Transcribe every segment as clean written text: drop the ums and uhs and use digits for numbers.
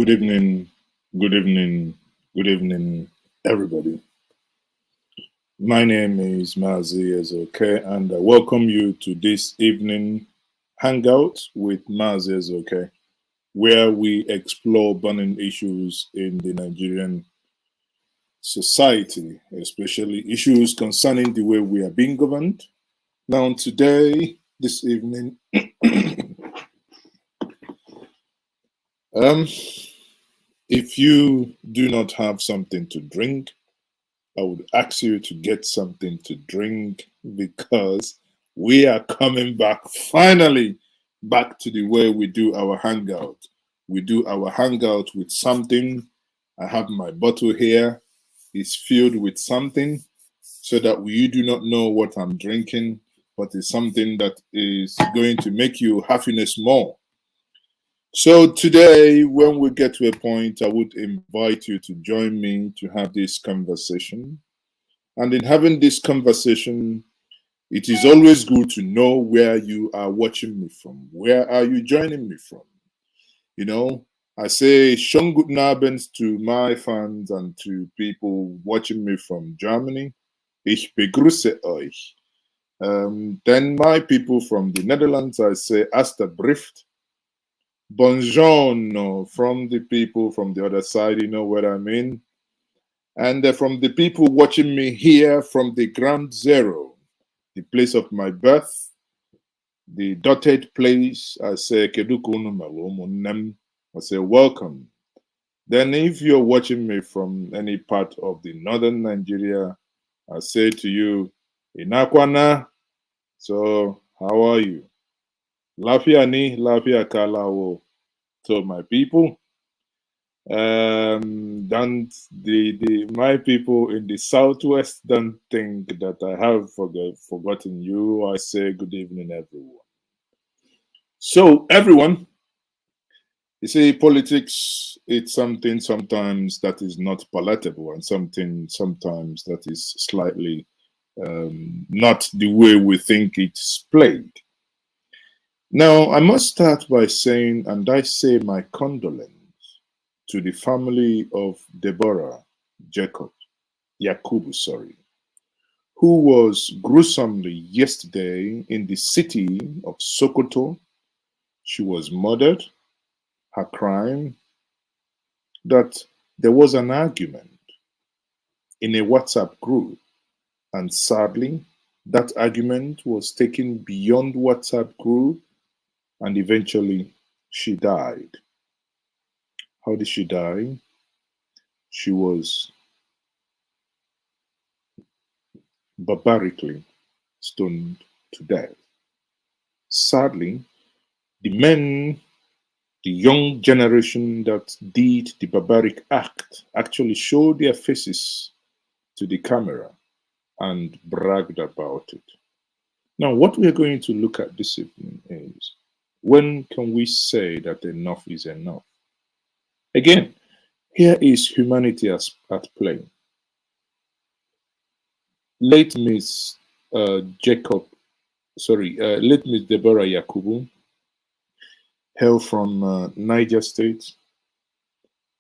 Good evening, good evening, good evening, everybody. My name is Mazi Ezoke, and I welcome you to this evening hangout with Mazi Ezoke, where we explore burning issues in the Nigerian society, especially issues concerning the way we are being governed. Now, today, this evening, um, if you do not have something to drink, I would ask you to get something to drink because we are coming back finally back to the way we do our hangout. We do our hangout with something. I have my bottle here. It's filled with something so that you do not know what I'm drinking, but it's something that is going to make you happiness more. So today, when we get to a point, I would invite you to join me to have this conversation. And in having this conversation, it is always good to know where you are watching me from. Where are you joining me from? You know, I say schon guten Abend to my fans and to people watching me from Germany. Ich begrüße euch. Then my people from the Netherlands, I say hasta brift. Buongiorno from the people from the other side, you know what I mean? And from the people watching me here from the ground zero, the place of my birth, the dotted place, I say, I say, welcome. Then if you're watching me from any part of the northern Nigeria, I say to you, Inakwana, so how are you? Lafia ni, lafia kalawo. So my people, don't the my people in the southwest don't think that I have forgotten you. I say good evening, everyone. So everyone, you see, politics it's something sometimes that is not palatable, and something sometimes that is slightly not the way we think it's played. Now, I must start by saying, and I say my condolence to the family of Deborah Jacob, Yakubu, sorry, who was gruesomely yesterday in the city of Sokoto. She was murdered. Her crime, that there was an argument in a WhatsApp group, and sadly, that argument was taken beyond WhatsApp group, and eventually she died. How did she die? She was barbarically stoned to death. Sadly, the men, the young generation that did the barbaric act, actually showed their faces to the camera and bragged about it. Now, what we are going to look at this evening is, when can we say that enough is enough? Again, here is humanity at play. Late Miss Jacob, late Miss Deborah Yakubu, hail from Niger State.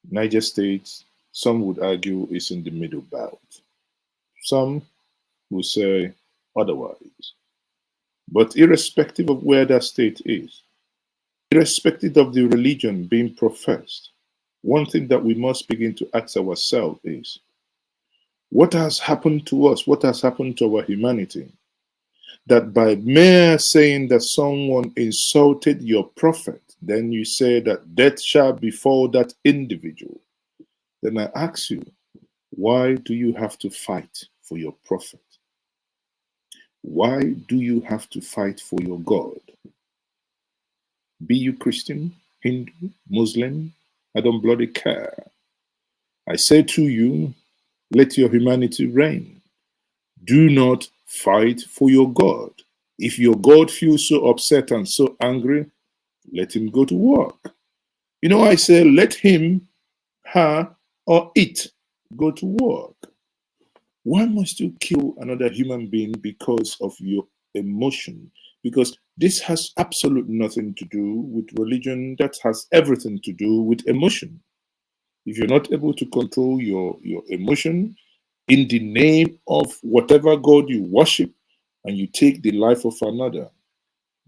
Niger State, some would argue, is in the middle belt. Some will say otherwise. But irrespective of where that state is, irrespective of the religion being professed, one thing that we must begin to ask ourselves is, what has happened to us? What has happened to our humanity? That by mere saying that someone insulted your prophet, then you say that death shall befall that individual. Then I ask you, why do you have to fight for your prophet? Why do you have to fight for your God? Be you Christian, Hindu, Muslim, I don't bloody care. I say to you, let your humanity reign. Do not fight for your God. If your God feels so upset and so angry, let him go to work. You know, I say, let him, her, or it go to work. Why must you kill another human being because of your emotion? Because this has absolute nothing to do with religion, that has everything to do with emotion. if you're not able to control your emotion in the name of whatever God you worship, and you take the life of another,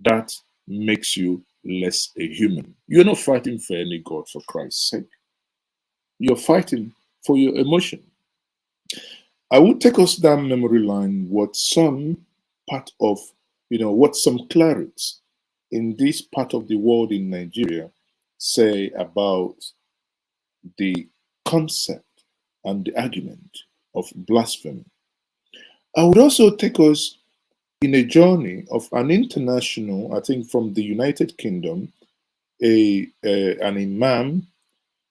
that makes you less a human. You're not fighting for any God, for Christ's sake. You're fighting for your emotion. I would take us down memory line what some part of, what some clerics in this part of the world in Nigeria say about the concept and the argument of blasphemy. I would also take us in a journey of an international, I think from the United Kingdom, an imam,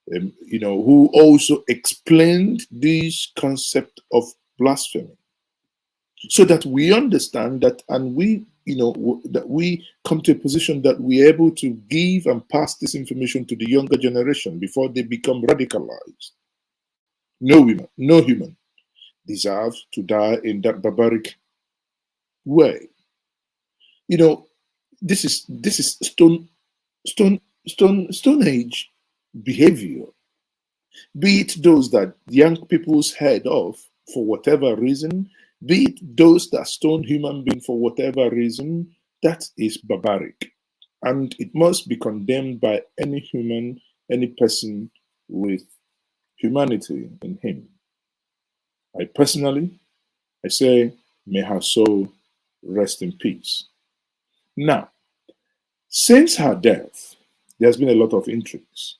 who also explained this concept of blasphemy, so that we understand that, and we, that we come to a position that we're able to give and pass this information to the younger generation before they become radicalized. No human deserves to die in that barbaric way. This is stone age behavior, be it those that young people's head off for whatever reason, be it those that stone human being for whatever reason. That is barbaric, and it must be condemned by any human, any person with humanity in him. I say, may her soul rest in peace. Now, since her death, there's been a lot of intrigues.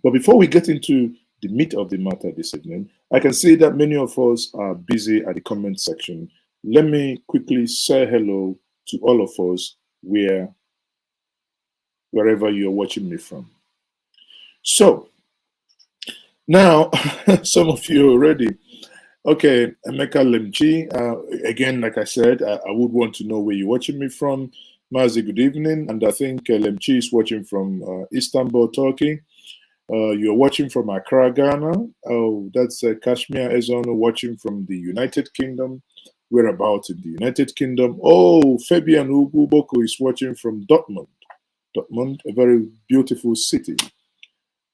But before we get into the meat of the matter this evening, I can see that many of us are busy at the comment section. Let me quickly say hello to all of us wherever you're watching me from. So, now, some of you already. Okay, Emeka Lemchi, again, like I said, I would want to know where you're watching me from. Mazi, good evening. And I think Lemchi is watching from Istanbul, Turkey. You're watching from Accra, Ghana. Oh, that's Kashmir Ezono watching from the United Kingdom. Whereabouts in the United Kingdom? Oh, Fabian Uguboko is watching from Dortmund. Dortmund, a very beautiful city.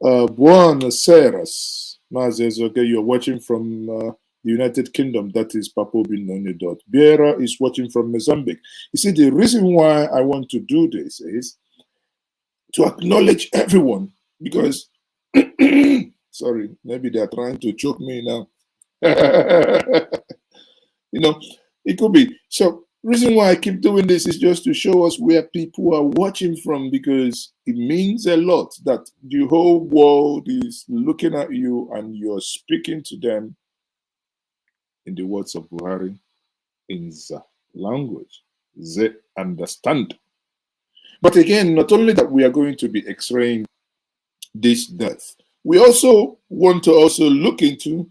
Buenos Aires, Mazi Ezoge, you're watching from the United Kingdom. That is Papo Binonye. Biera is watching from Mozambique. You see, the reason why I want to do this is to acknowledge everyone, because sorry, maybe they're trying to choke me now. It could be. So reason why I keep doing this is just to show us where people are watching from, because it means a lot that the whole world is looking at you and you're speaking to them in the words of Buhari, in the language they understand. But again, not only that we are going to be x-raying this death, we also want to look into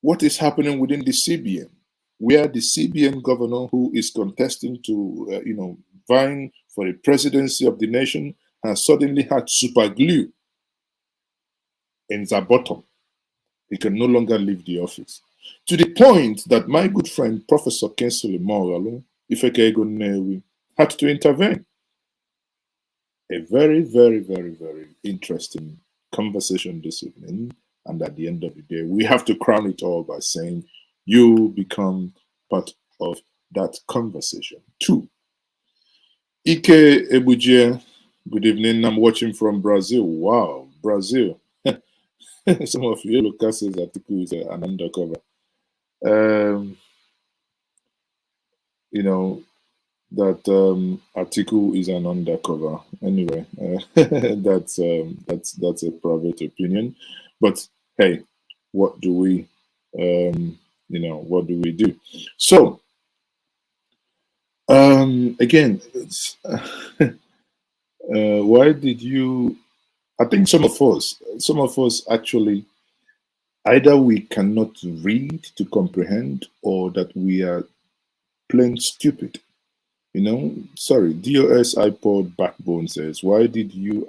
what is happening within the CBN, where the CBN governor who is contesting to, vying for the presidency of the nation has suddenly had super glue in the bottom. He can no longer leave the office. To the point that my good friend, Professor Kensole Moghalu, Ifeke Newi, had to intervene. A very, very, very, very interesting conversation this evening. And at the end of the day, we have to crown it all by saying you become part of that conversation too. Ike Ebuje, good evening. I'm watching from Brazil. Wow, Brazil. Some of you look at says Atiku is an undercover. That Atiku is an undercover. Anyway, that's a private opinion. But hey, what do we what do we do? So again, why did you? I think some of us actually, either we cannot read to comprehend, or that we are plain stupid. Sorry, DOS iPod Backbone says, why did you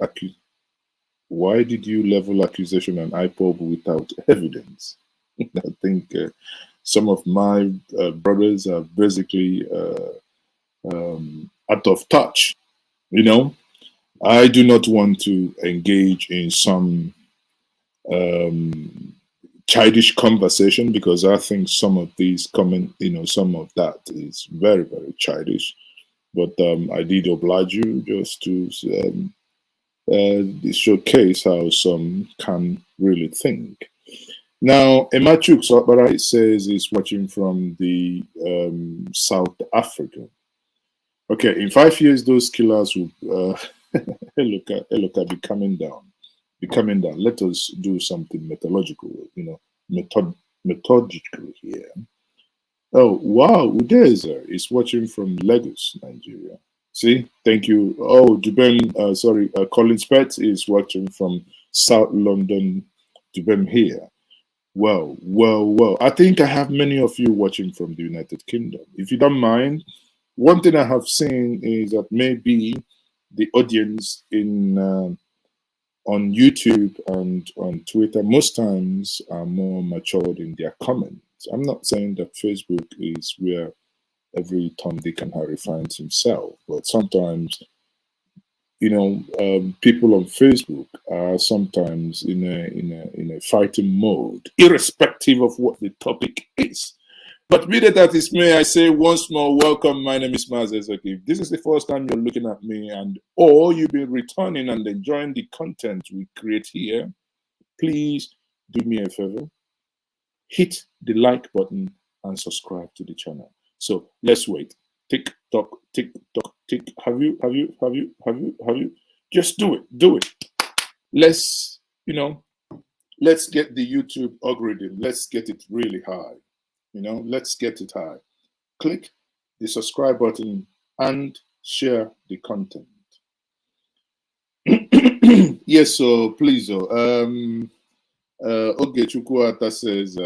level accusation on iPod without evidence? I think some of my brothers are basically out of touch. I do not want to engage in some childish conversation, because I think some of these comment, some of that is very, very childish. But I did oblige you just to showcase how some can really think. Now, Emachuk Sokbara says is watching from the South Africa. Okay, in 5 years, those killers will Eloka be coming down. Be coming down. Let us do something methodological, methodical here. Oh, wow, Udeza is watching from Lagos, Nigeria. See, thank you. Oh, Dubem, Colin Spett is watching from South London, Dubem here. Well. I think I have many of you watching from the United Kingdom. If you don't mind, one thing I have seen is that maybe the audience on YouTube and on Twitter most times are more matured in their comments. I'm not saying that Facebook is where every Tom, Dick, and Harry finds himself, but sometimes, people on Facebook are sometimes in a fighting mode, irrespective of what the topic is. But be that is may I say once more, welcome. My name is Maz Ezeki. If this is the first time you're looking at me, or you've been returning and enjoying the content we create here, please do me a favor. Hit the like button and subscribe to the channel. So let's wait. Tick tock, tick tock, tick. Have you? Just do it. Let's get the YouTube algorithm. Let's get it really high. Let's get it high. Click the subscribe button and share the content. Yes, so please, Okay, Chukwuata says,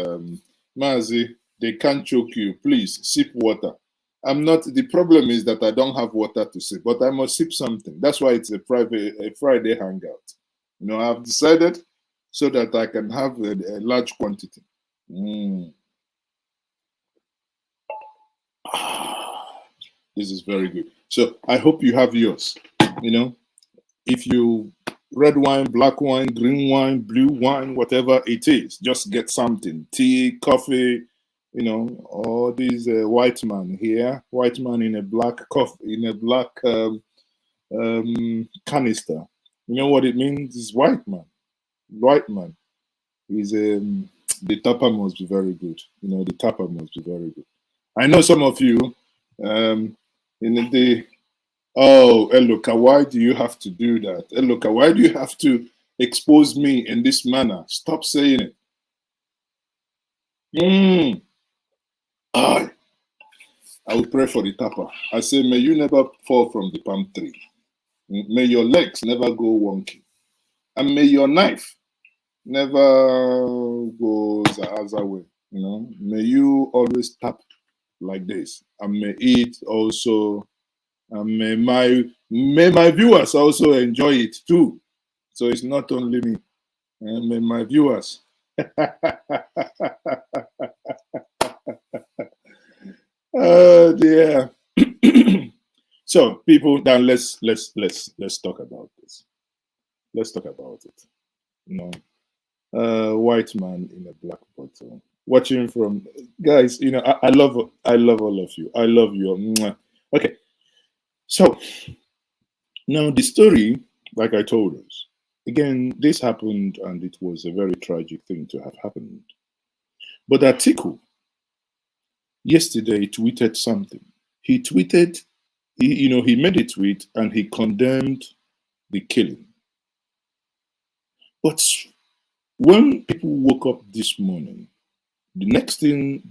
Mazi, they can't choke you. Please sip water. The problem is that I don't have water to sip, but I must sip something. That's why it's a Friday hangout. I've decided so that I can have a large quantity. This is very good. So I hope you have yours. If you red wine, black wine, green wine, blue wine, whatever it is, just get something. Tea, coffee, all these white man here, white man in a black coffee, in a black canister. You know what it means? It's white man. White man. Is the tapper must be very good. The tapper must be very good. I know some of you oh, Eloka, why do you have to do that? Eloka, why do you have to expose me in this manner? Stop saying it. I will pray for the tapper. I say, may you never fall from the palm tree. May your legs never go wonky. And may your knife never go the other way. May you always tap like this. And may it also, and may my viewers also enjoy it too. So it's not only me. May my viewers. Oh dear. So people, then let's talk about this. Let's talk about it. White man in a black bottle. Watching from guys, I love all of you. I love you. Okay. So now the story, like I told us, again, this happened and it was a very tragic thing to have happened. But Atiku yesterday tweeted something. He tweeted, he made a tweet and he condemned the killing. But when people woke up this morning, the next thing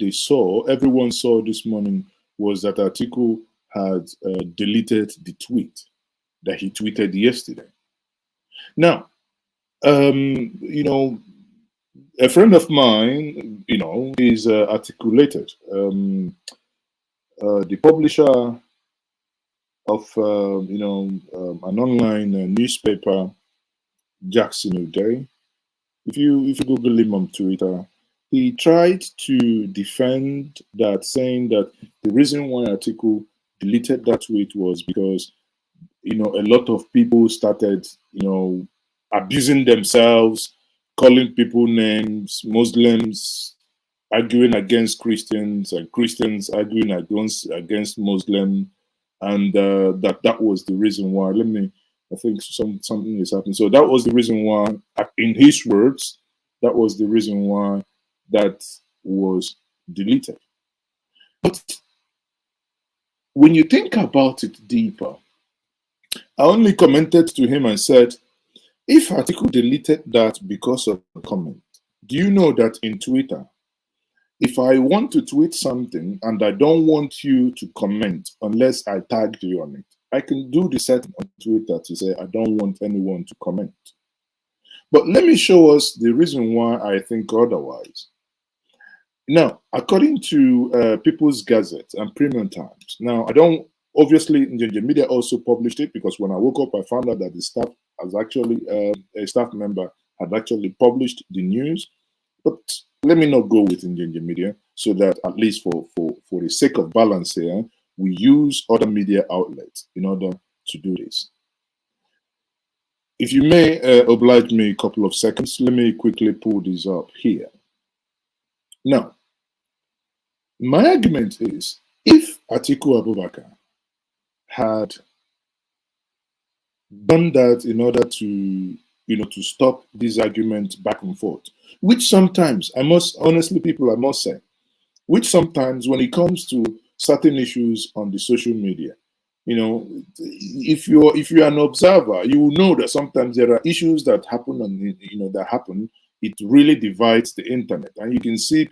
everyone saw this morning, was that Atiku had deleted the tweet that he tweeted yesterday. Now, a friend of mine, is articulated. The publisher of, an online newspaper, Jackson O'Day. If you Google him on Twitter, he tried to defend that, saying that the reason why Atiku deleted that tweet was because, a lot of people started, abusing themselves, calling people names, Muslims arguing against Christians, and Christians arguing against Muslim, and that was the reason why. I think something is happening. So that was the reason why, in his words, that was the reason why that was deleted. But when you think about it deeper, I only commented to him and said, if Atiku deleted that because of a comment, do you know that in Twitter, if I want to tweet something and I don't want you to comment unless I tagged you on it, I can do the setting on Twitter to say I don't want anyone to comment. But let me show us the reason why I think otherwise. Now, according to People's Gazette and Premium Times, now I don't, obviously, Njenje Media also published it, because when I woke up, I found out that the staff has actually, a staff member had actually published the news. But let me not go with Njenje Media, so that at least for the sake of balance here, we use other media outlets in order to do this. If you may oblige me a couple of seconds, let me quickly pull this up here. Now, my argument is, if Atiku Abubakar had done that in order to, to stop this argument back and forth, which sometimes, I must say, which sometimes when it comes to certain issues on the social media, if you're an observer, you will know that sometimes there are issues that happen it really divides the internet. And you can see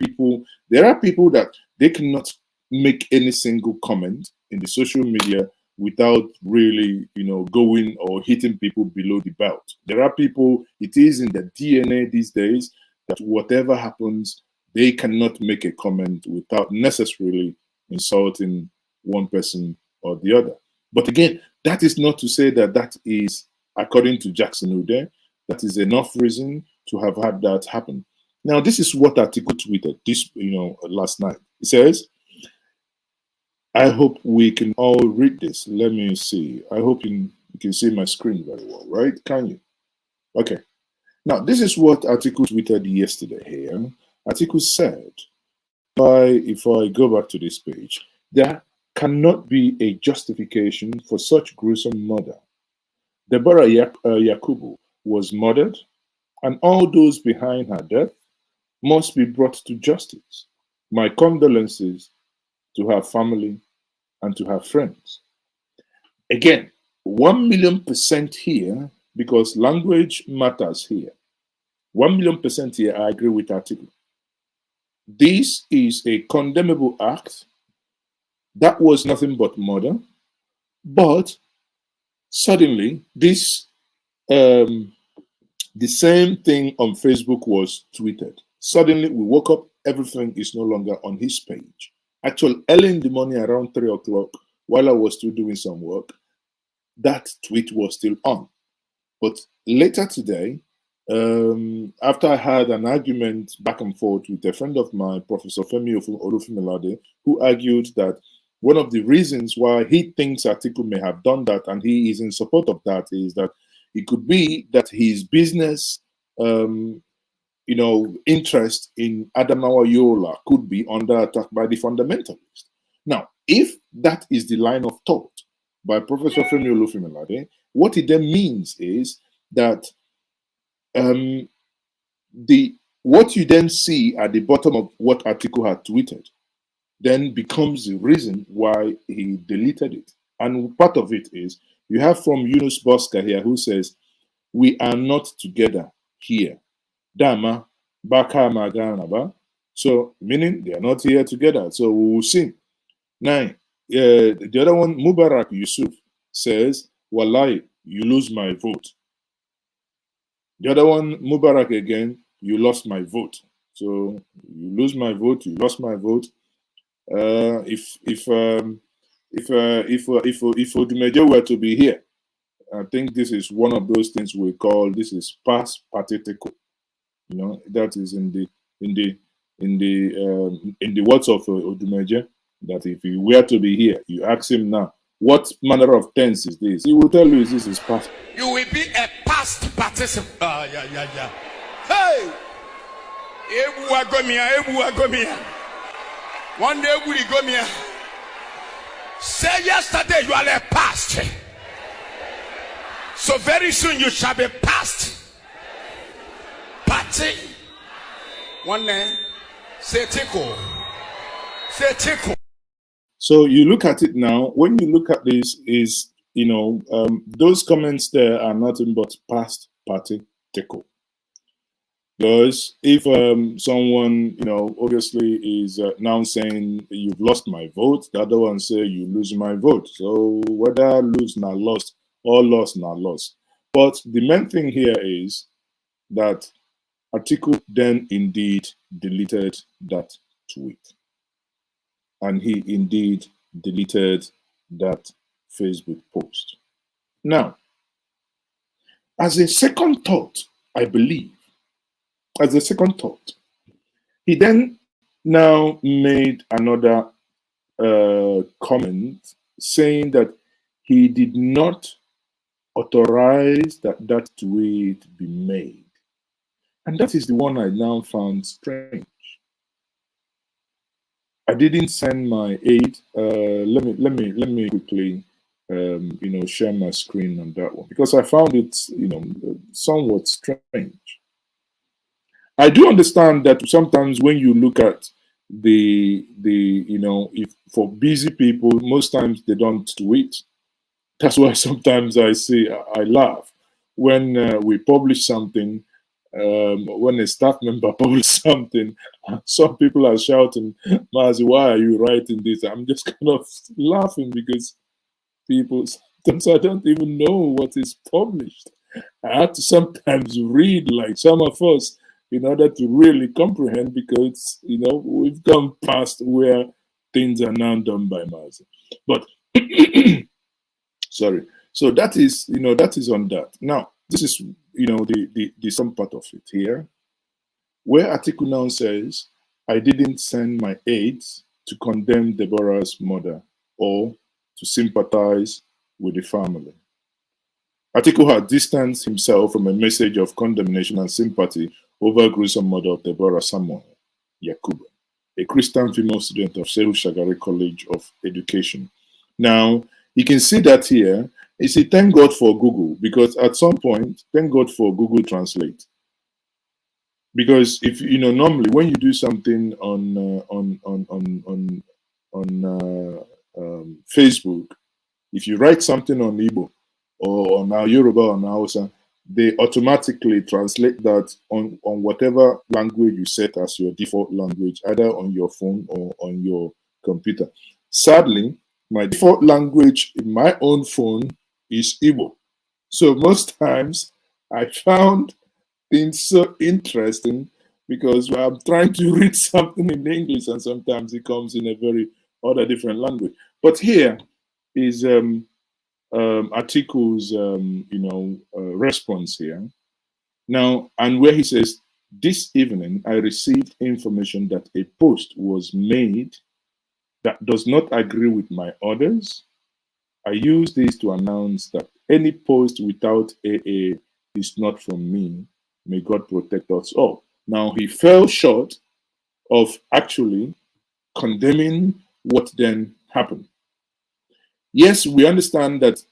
there are people that they cannot make any single comment in the social media without really, going or hitting people below the belt. There are people, it is in the DNA these days that whatever happens, they cannot make a comment without necessarily insulting one person or the other. But again, that is not to say that that is, according to Jackson Ude, that is enough reason to have had that happen. Now, this is what Atiku tweeted last night. He says, I hope we can all read this. Let me see. I hope you can see my screen very well, right? Can you? Okay. Now, this is what Atiku tweeted yesterday here. Atiku said, if I go back to this page, there cannot be a justification for such gruesome murder. Deborah Yakubu was murdered, and all those behind her death must be brought to justice. My condolences to her family and to her friends. Again, 1,000,000% here, because language matters here. 1,000,000% here, I agree with Atiku. This is a condemnable act. That was nothing but murder. But suddenly, the same thing on Facebook was tweeted. Suddenly, we woke up, everything is no longer on his page. Actually, early in the morning, around 3 o'clock, while I was still doing some work, that tweet was still on. But later today, after I had an argument back and forth with a friend of mine, Professor Femi Olufimilade, who argued that one of the reasons why he thinks Atiku may have done that, and he is in support of that, is that it could be that his business, interest in Adamawa Yola could be under attack by the fundamentalists. Now, if that is the line of thought by Professor Femi Olufimilade, what it then means is that what you then see at the bottom of what Atiku had tweeted then becomes the reason why he deleted it. And part of it is, you have from Yunus Boska here, who says, we are not together here. Dama, Baka Maganaba. So, meaning they are not here together. So we will see. Now, the other one, Mubarak Yusuf, says, Wallahi, you lose my vote. The other one, Mubarak again, you lost my vote. So you lose my vote, you lost my vote. If Odumeje were to be here, I think this is one of those things we call, this is past pathetical. That is in the words of Odumeje, that if he were to be here, you ask him now, what manner of tense is this? He will tell you this is past. You will be a past participant. Yeah. Hey! Ebu agomia. One day we go me. Say yesterday you are a past. So very soon you shall be past. Party. One day. Say tickle. Say tickle. So you look at it now. When you look at this, is those comments there are nothing but past party tickle. Because if someone, obviously is now saying you've lost my vote, the other one say you lose my vote. So whether lose not lost or lost not lost. But the main thing here is that Atiku then indeed deleted that tweet. And he indeed deleted that Facebook post. Now, as a second thought, I believe, as a second thought, he then now made another comment saying that he did not authorize that tweet be made. And that is the one I now found strange. I didn't send my aid. Let me quickly share my screen on that one because I found it somewhat strange. I do understand that sometimes when you look at the if for busy people, most times they don't tweet. That's why sometimes I say I laugh when we publish something. When a staff member publishes something, some people are shouting, "Mazi, why are you writing this?" I'm just kind of laughing because people sometimes I don't even know what is published. I have to sometimes read like some of us in order to really comprehend because we've gone past where things are now done by Mazi. But sorry. So that is on that. Now this is the some part of it here, where Atiku now says, "I didn't send my aides to condemn Deborah's murder or to sympathize with the family." Atiku had distanced himself from a message of condemnation and sympathy over gruesome murder of Deborah Samuel Yakubu, a Christian female student of Shehu Shagari College of Education. Now, you can see that here. You see, thank God for Google, because at some point, thank God for Google Translate. Because if normally when you do something on Facebook, if you write something on Igbo or on our Yoruba or on Hausa, they automatically translate that on whatever language you set as your default language, either on your phone or on your computer. Sadly, my default language in my own phone is Igbo. So most times I found things so interesting because I'm trying to read something in English and sometimes it comes in a very other different language. But here is Atiku's response here. Now, and where he says, "This evening I received information that a post was made that does not agree with my orders. I use this to announce that any post without AA is not from me. May God protect us all." Now, he fell short of actually condemning what then happened. Yes, we understand that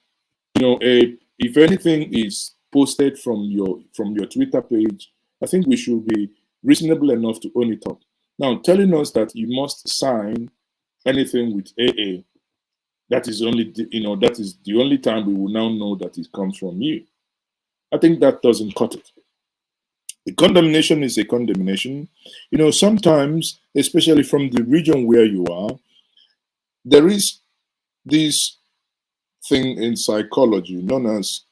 if anything is posted from your Twitter page, I think we should be reasonable enough to own it up. Now, telling us that you must sign anything with AA, that is that is the only time we will now know that it comes from you. I think that doesn't cut it. A condemnation is a condemnation. Sometimes, especially from the region where you are, there is this thing in psychology known as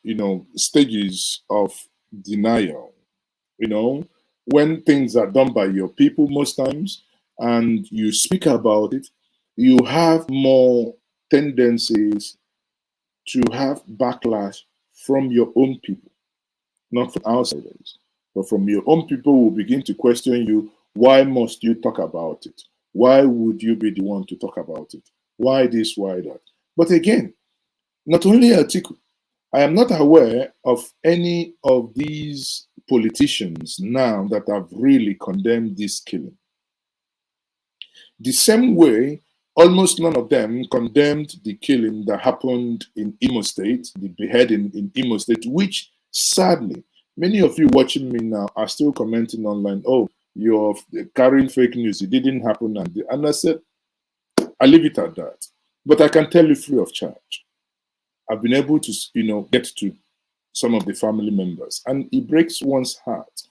stages of denial. When things are done by your people most times and you speak about it, you have more tendencies to have backlash from your own people, not from outsiders, but from your own people who begin to question you. Why must you talk about it? Why would you be the one to talk about it? Why this, why that? But again, not only Atiku, I am not aware of any of these politicians now that have really condemned this killing. The same way, almost none of them condemned the killing that happened in Imo State, the beheading in Imo State, which sadly, many of you watching me now are still commenting online, oh, you're carrying fake news, it didn't happen. And I said, I leave it at that. But I can tell you free of charge. I've been able to, get to some of the family members, and it breaks one's heart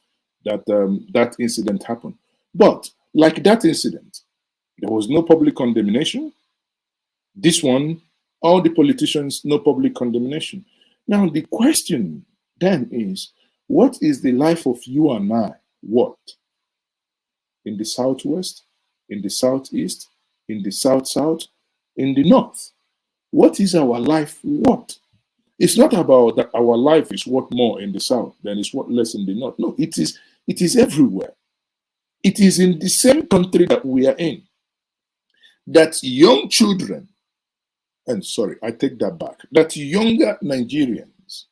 that that incident happened. But like that incident, there was no public condemnation. This one, all the politicians, no public condemnation. Now the question then is, what is the life of you and I? What? In the Southwest, in the Southeast, in the South, in the North? What is our life? What? It's not about that our life is worth more in the South than it's worth less in the North. No, it is everywhere. It is in the same country that we are in. That young children, and sorry, I take that back, that younger Nigerians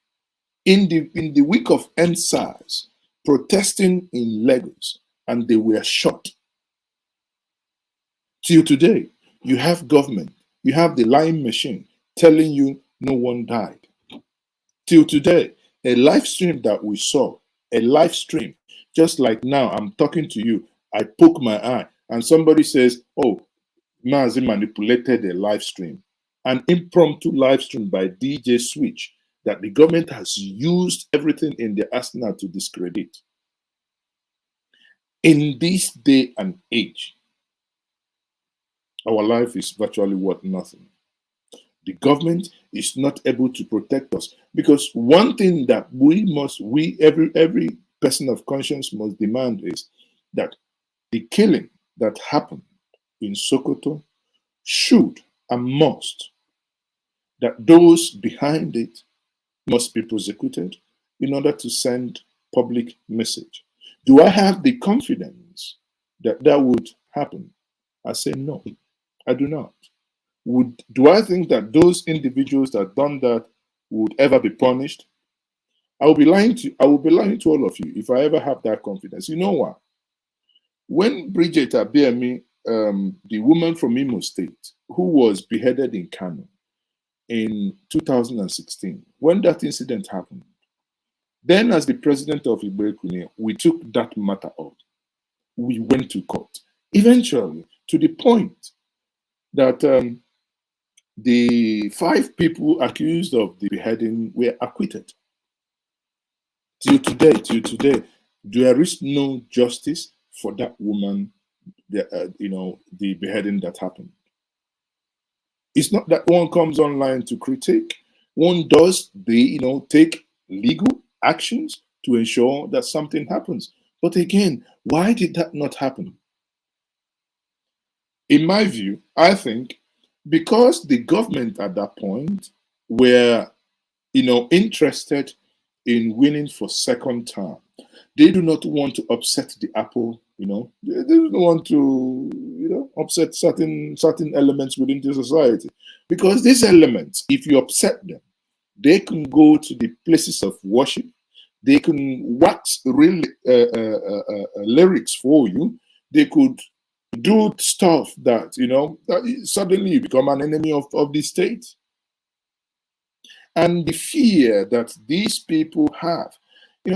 in the week of endears protesting in Lagos, and they were shot. Till today, you have government, you have the lying machine telling you no one died. Till today, a live stream that we saw, a live stream, just like now I'm talking to you, I poke my eye and somebody says, oh, Mazi manipulated a live stream, an impromptu live stream by DJ Switch that the government has used everything in their arsenal to discredit. In this day and age, our life is virtually worth nothing. The government is not able to protect us, because one thing that every person of conscience must demand is that the killing that happened in Sokoto should and must, that those behind it must be prosecuted in order to send public message. Do I have the confidence that that would happen? I say no, I do not. Do I think that those individuals that done that would ever be punished? I will be lying to all of you if I ever have that confidence. You know what? When Bridget Abiemi, the woman from Imo State, who was beheaded in Kano in 2016, when that incident happened, then as the president of Igbo, we took that matter up. We went to court, eventually to the point that the 5 people accused of the beheading were acquitted. Till today, there is no justice for that woman, the beheading that happened. It's not that one comes online to critique. One does take legal actions to ensure that something happens. But again, why did that not happen? In my view, I think because the government at that point were, interested in winning for second term. They do not want to upset the apple, they don't want to, upset certain elements within the society. Because these elements, if you upset them, they can go to the places of worship, they can wax real lyrics for you, they could do stuff that, that suddenly you become an enemy of the state. And the fear that these people have,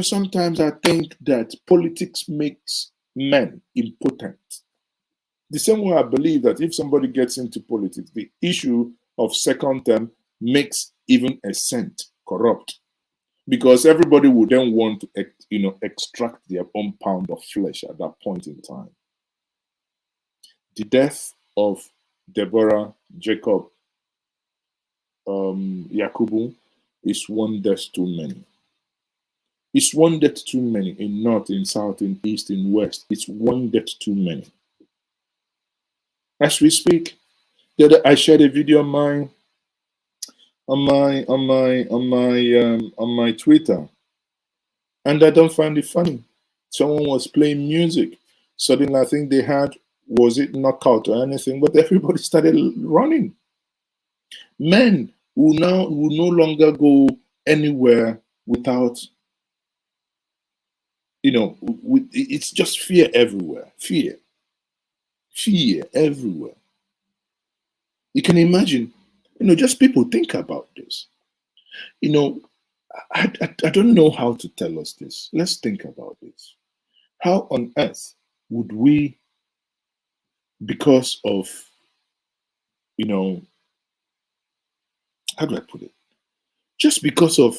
sometimes I think that politics makes men impotent. The same way I believe that if somebody gets into politics, the issue of second term makes even a cent corrupt. Because everybody would then want to, extract their own pound of flesh at that point in time. The death of Deborah Jacob Yakubu is one death too many. It's one death too many in North, in South, in East, in West. It's one death too many. As we speak, I shared a video on my Twitter, and I don't find it funny. Someone was playing music. Suddenly, I think they had, was it knockout or anything? But everybody started running. Men will no longer go anywhere without it's just fear everywhere. Fear everywhere. You can imagine, just people think about this. I don't know how to tell us this. Let's think about this. How on earth would we, because of, how do I put it? Just because of,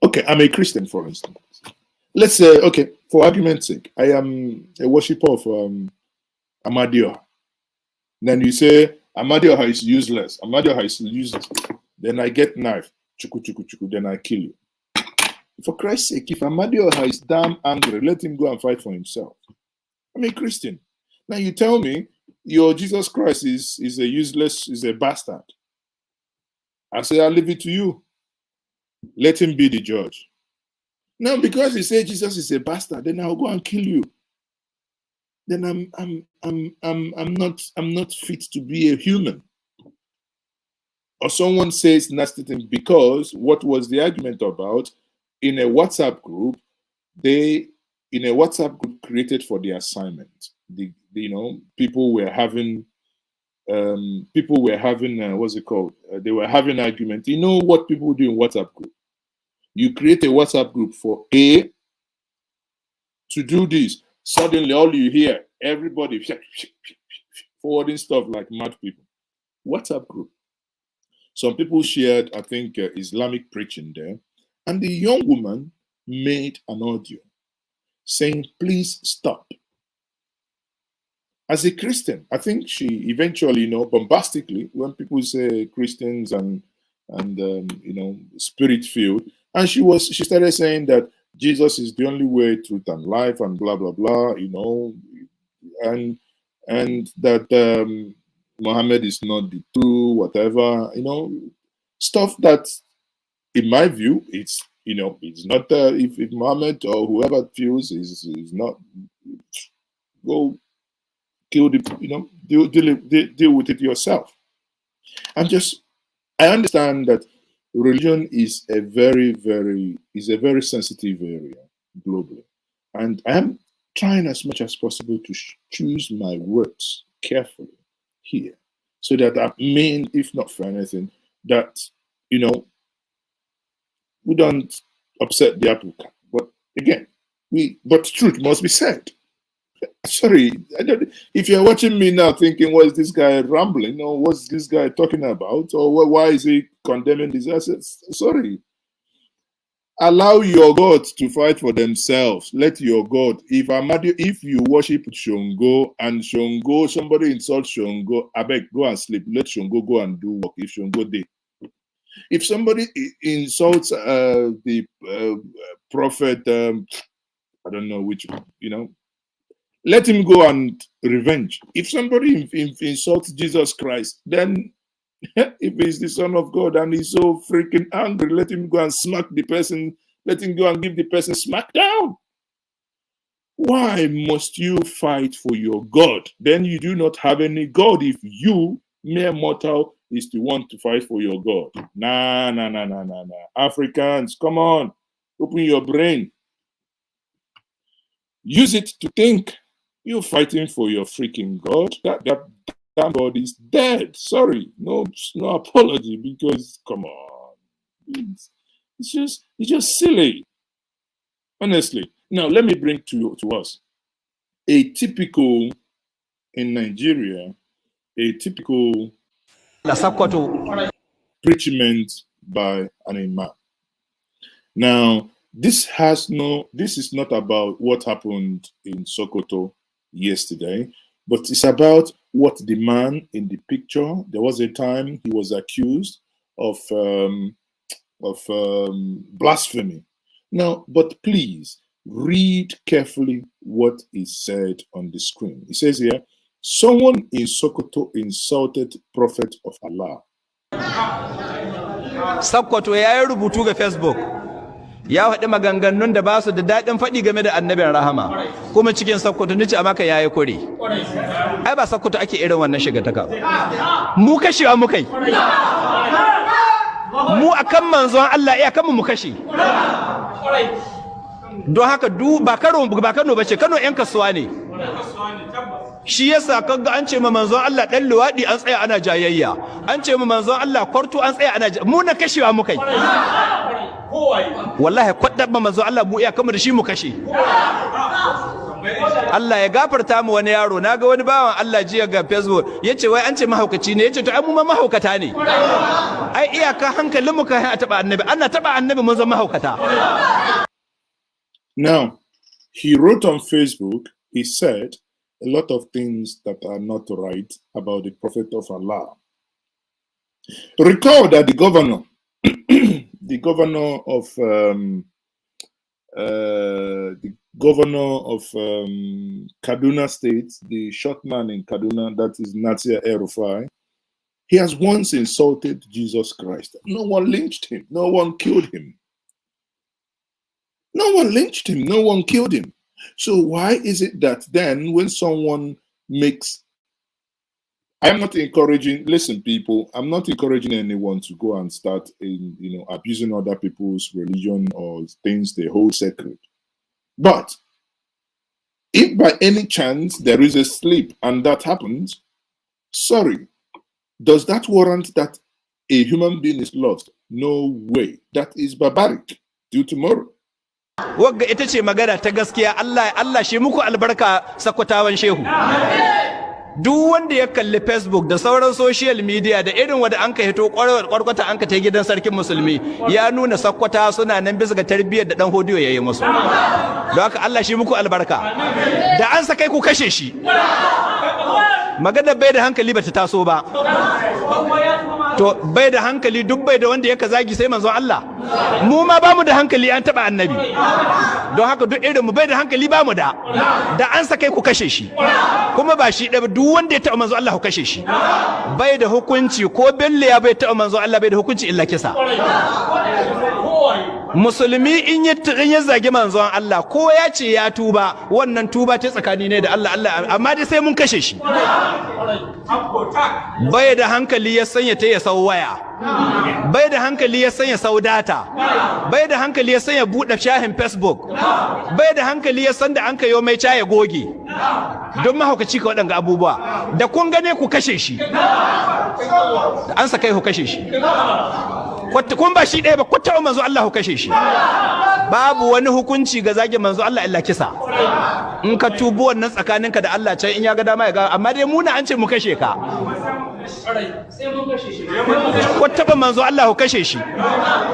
okay, I'm a Christian, for instance. Let's say, okay, for argument's sake, I am a worshiper of Amadioha. Then you say, Amadioha is useless. Amadioha is useless. Then I get knife, chuku, chuku, chuku, then I kill you. For Christ's sake, if Amadioha is damn angry, let him go and fight for himself. I'm a Christian. Now you tell me your Jesus Christ is a useless, is a bastard. I say, I'll leave it to you. Let him be the judge. Now, because you say Jesus is a bastard, then I'll go and kill you. Then I'm not fit to be a human. Or someone says nasty things, because what was the argument about? In a WhatsApp group, in a WhatsApp group created for the assignment, people were having what's it called? They were having argument. You know what people do in WhatsApp group? You create a WhatsApp group for A to do this. Suddenly, all you hear, everybody forwarding stuff like mad people. WhatsApp group. Some people shared, I think, Islamic preaching there. And the young woman made an audio saying, please stop. As a Christian, I think she eventually, bombastically, when people say Christians and spirit-filled, and she started saying that Jesus is the only way, truth, and life, and blah, blah, blah, and that Muhammad is not the true, whatever, stuff that, in my view, it's not, if Muhammad or whoever feels is not, go kill the, deal with it yourself. I understand that religion is a very sensitive area globally. And I am trying as much as possible to choose my words carefully here, so that I mean, if not for anything, that, we don't upset the apple cart. But again, but truth must be said. Sorry, if you're watching me now thinking, what's this guy rambling, or what's this guy talking about, or why is he condemning these assets? Sorry. Allow your gods to fight for themselves. Let your God, if you worship Shongo and Shongo, somebody insults Shongo, I beg, go and sleep. Let Shongo go and do work if Shongo did. If somebody insults the prophet, I don't know which, let him go and revenge. If somebody insults Jesus Christ, then if he's the Son of God and he's so freaking angry, let him go and smack the person. Let him go and give the person smack down. Why must you fight for your God? Then you do not have any God if you, mere mortal, is the one to fight for your God. Nah. Africans, come on. Open your brain. Use it to think. You're fighting for your freaking God. That God is dead. Sorry, no apology, because come on, it's just silly. Honestly, now let me bring to us a typical in Nigeria, a typical preachment by an imam. Now, this is not about what happened in Sokoto yesterday, but it's about what the man in the picture, there was a time he was accused of blasphemy. Now, but please read carefully what is said on the screen. It says here, someone in Sokoto insulted Prophet of Allah. Sokoto ya yi rubutu ga Facebook. Ya faɗi maganganun da ba su da daɗin faɗi game da annabin rahama, kuma cikin Sokoto nace a maka yayi kure. Ai ba Sokoto ake irin wannan shiga ta ka. Mu kashewa mu kai. Mu akan manzon Allah iya kan mu kashe. don haka ba Kano bace, Kano yan kasuwa ne. Shi yasa kaga an ce ma manzon Allah dan luwadi an tsaya ana jayayya, an ce ma manzon Allah kwarto an tsaya ana mu na kashewa muka yi. Wallahi kwadda ma manzon Allah mu iya kamar shi mu kashe. Allah ya gafarta mu wani yaro, naga wani bawan Allah jiya ga Facebook yace wai an ce mahaukaci ne, yace to ai mu ma mahaukata ne. Ai iyaka hankalin mu kai a taba annabi, ana taba annabi mun zama mahaukata. Now, he wrote on Facebook, he said a lot of things that are not right about the Prophet of Allah. Recall that the governor, the governor of Kaduna State, the short man in Kaduna, that is Nasir El-Rufai, he has once insulted Jesus Christ. No one lynched him. No one killed him. No one lynched him. No one killed him. So why is it that then when someone makes... I'm not encouraging... Listen, people, I'm not encouraging anyone to go and start abusing other people's religion or things they hold sacred. But if by any chance there is a slip and that happens, sorry, does that warrant that a human being is lost? No way. That is barbaric. Till tomorrow. Wagga ita ce magana ta gaskiya. Allah shi muku albarka sakwatawan shehu. Duk wanda ya kalli Facebook da sauran social media da irin wanda an ka hito kwarkwata an ka ta gidan sarkin musulmi ya nuna sakwata suna nan bisa ga tarbiyyar da dan hodiyo yayi musu. Don haka Allah shi muku albarka. Da an sakai ku kashe shi. Magana bai da hankali bata taso ba. To bai da hankali duk bai da wanda yaka zagi sai manzon Allah. Mu ma bamu da hankali an taba annabi. Don haka duk irin mu bai da hankali bamu da. Da an sakai ku kashe shi. Kuma ba shi da duk wanda ya taba manzon Allah ku kashe shi. Bai da hukunci ko belle ya bai taba manzon Allah bai da hukunci illa kisa. Musulmi in ya zagi manzon Allah ko ya ce ya tuba, wannan tuba ta tsakani ne da Allah amma dai sai mun kashe shi. Bai da hankali ya sanya ta ya sau waya, bai da hankali ya sanya sau data, bai da hankali ya sanya buɗe shahin Facebook, bai da hankali ya san da an kayo mai ya goge. Don mahaukaci ka waɗanga abubuwa da kun gane ku kashe shi, an sa kai ku kashe shi. Kun ba shi ɗaya ba, kwata manzo Allah ku kashe shi. Babu wani hukunci ga zagin manzo Allah illa kisa. In ka tubu wannan tsakaninka da Allah can in ya ga dama ya ga, amma dai muna an ce mu kashe ka. Kwata ba manzo Allah ku kashe shi.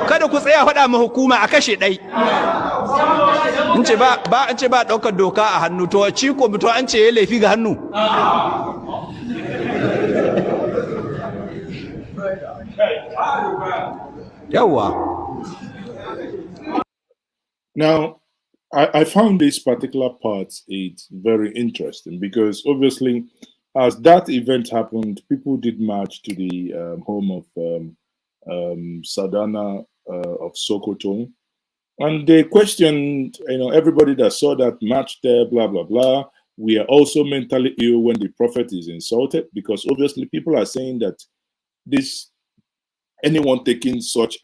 Kada ku tsaya faɗa ma hukuma a kashe ɗai. In ce ba an ce ba ɗaukar doka a hannu, to ciko mutu an ce ya laifi ga hannu. Now, I found this particular part very interesting because obviously, as that event happened, people did march to the home of Sadana of Sokoto, and they questioned, everybody that saw that march there, blah blah blah. We are also mentally ill when the prophet is insulted, because obviously people are saying that anyone taking such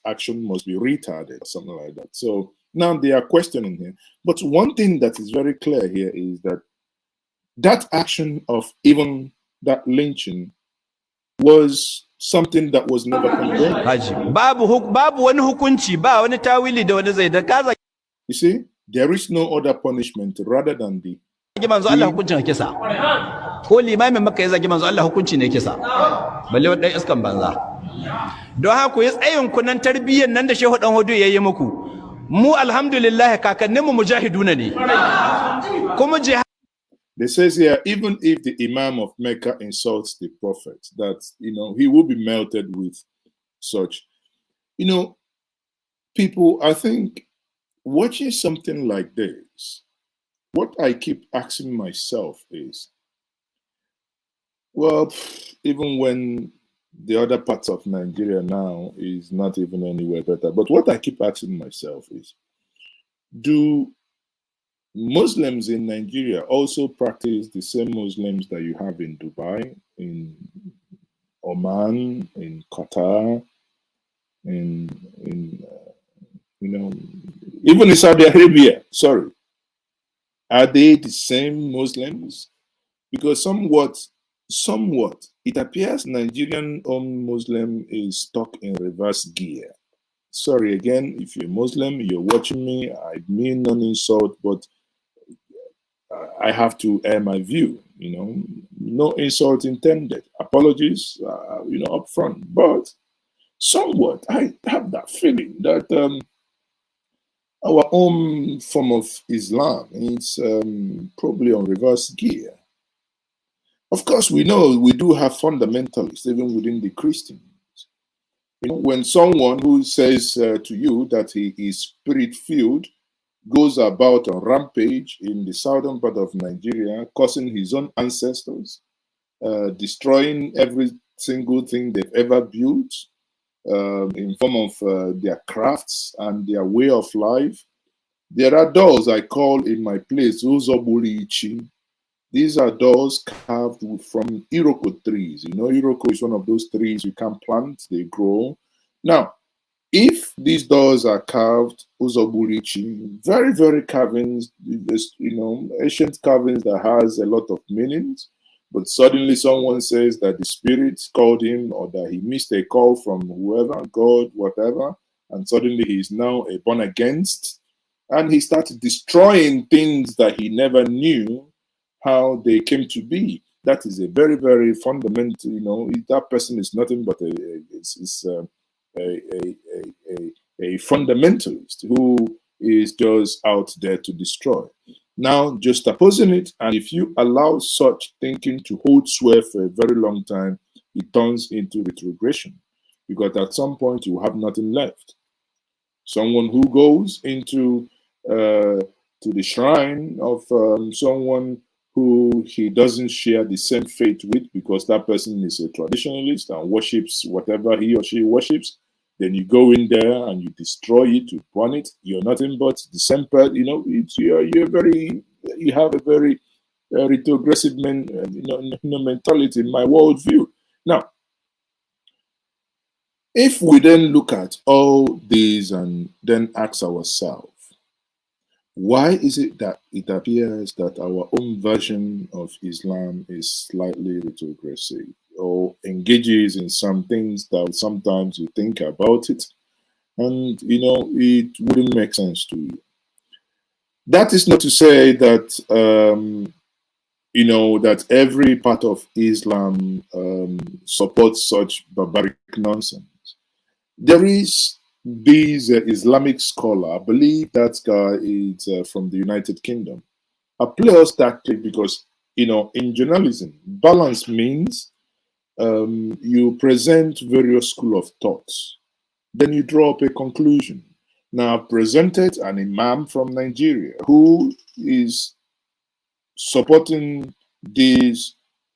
action must be retarded or something like that. So now they are questioning him. But one thing that is very clear here is that action of even that lynching was something that was never condemned. You see, there is no other punishment rather than the manzo Allah hukuncin kisa. Ko limamin Makka ya zagi manzo Allah hukunci ne kisa. Balle wadan iskan banza. Don haka ku yi tsayin kunan tarbiyyar nan da Shehu Dan Hodo yayi muku. Mu alhamdulillah kakanninmu mujahiduna ne. Kuma jihad. They says here, even if the Imam of Mecca insults the Prophet, that he will be melted with such. People, I think watching something like this, what I keep asking myself is, well, even when the other parts of Nigeria now is not even anywhere better, but what I keep asking myself is, do Muslims in Nigeria also practice the same Muslims that you have in Dubai, in Oman, in Qatar, in You know, even in Saudi Arabia, sorry, are they the same Muslims? Because somewhat, it appears Nigerian Muslim is stuck in reverse gear. Sorry again, if you're Muslim, you're watching me, I mean non insult, but I have to air my view, no insult intended. Apologies, up front. But somewhat, I have that feeling that our own form of Islam is probably on reverse gear. Of course, we know we do have fundamentalists even within the Christians. When someone who says to you that he is spirit-filled goes about on rampage in the southern part of Nigeria, causing his own ancestors, destroying every single thing they've ever built in form of their crafts and their way of life. There are doors I call in my place, Uzoburichi. These are doors carved from Iroko trees. Iroko is one of those trees you can plant, they grow. Now, if these doors are carved, Uzoburichi, very, very carvings, ancient carvings that has a lot of meanings, but suddenly someone says that the spirits called him or that he missed a call from whoever, God, whatever, and suddenly he is now a born against, and he started destroying things that he never knew how they came to be. That is a very, very fundamental, that person is nothing but a fundamentalist who is just out there to destroy. Now, just opposing it, and if you allow such thinking to hold sway for a very long time, it turns into retrogression, because at some point you have nothing left. Someone who goes into to the shrine of someone who he doesn't share the same faith with, because that person is a traditionalist and worships whatever he or she worships, then you go in there and you destroy it, you burn it. You're nothing but the same person. You have a very retrogressive mentality in my worldview. Now, if we then look at all these and then ask ourselves, why is it that it appears that our own version of Islam is slightly retrogressive or engages in some things that sometimes you think about it and it wouldn't make sense to you? That is not to say that that every part of Islam supports such barbaric nonsense. There is this Islamic scholar, I believe that guy is from the United Kingdom. I play us that clip because, in journalism, balance means you present various school of thoughts. Then you draw up a conclusion. Now, I've presented an imam from Nigeria who is supporting this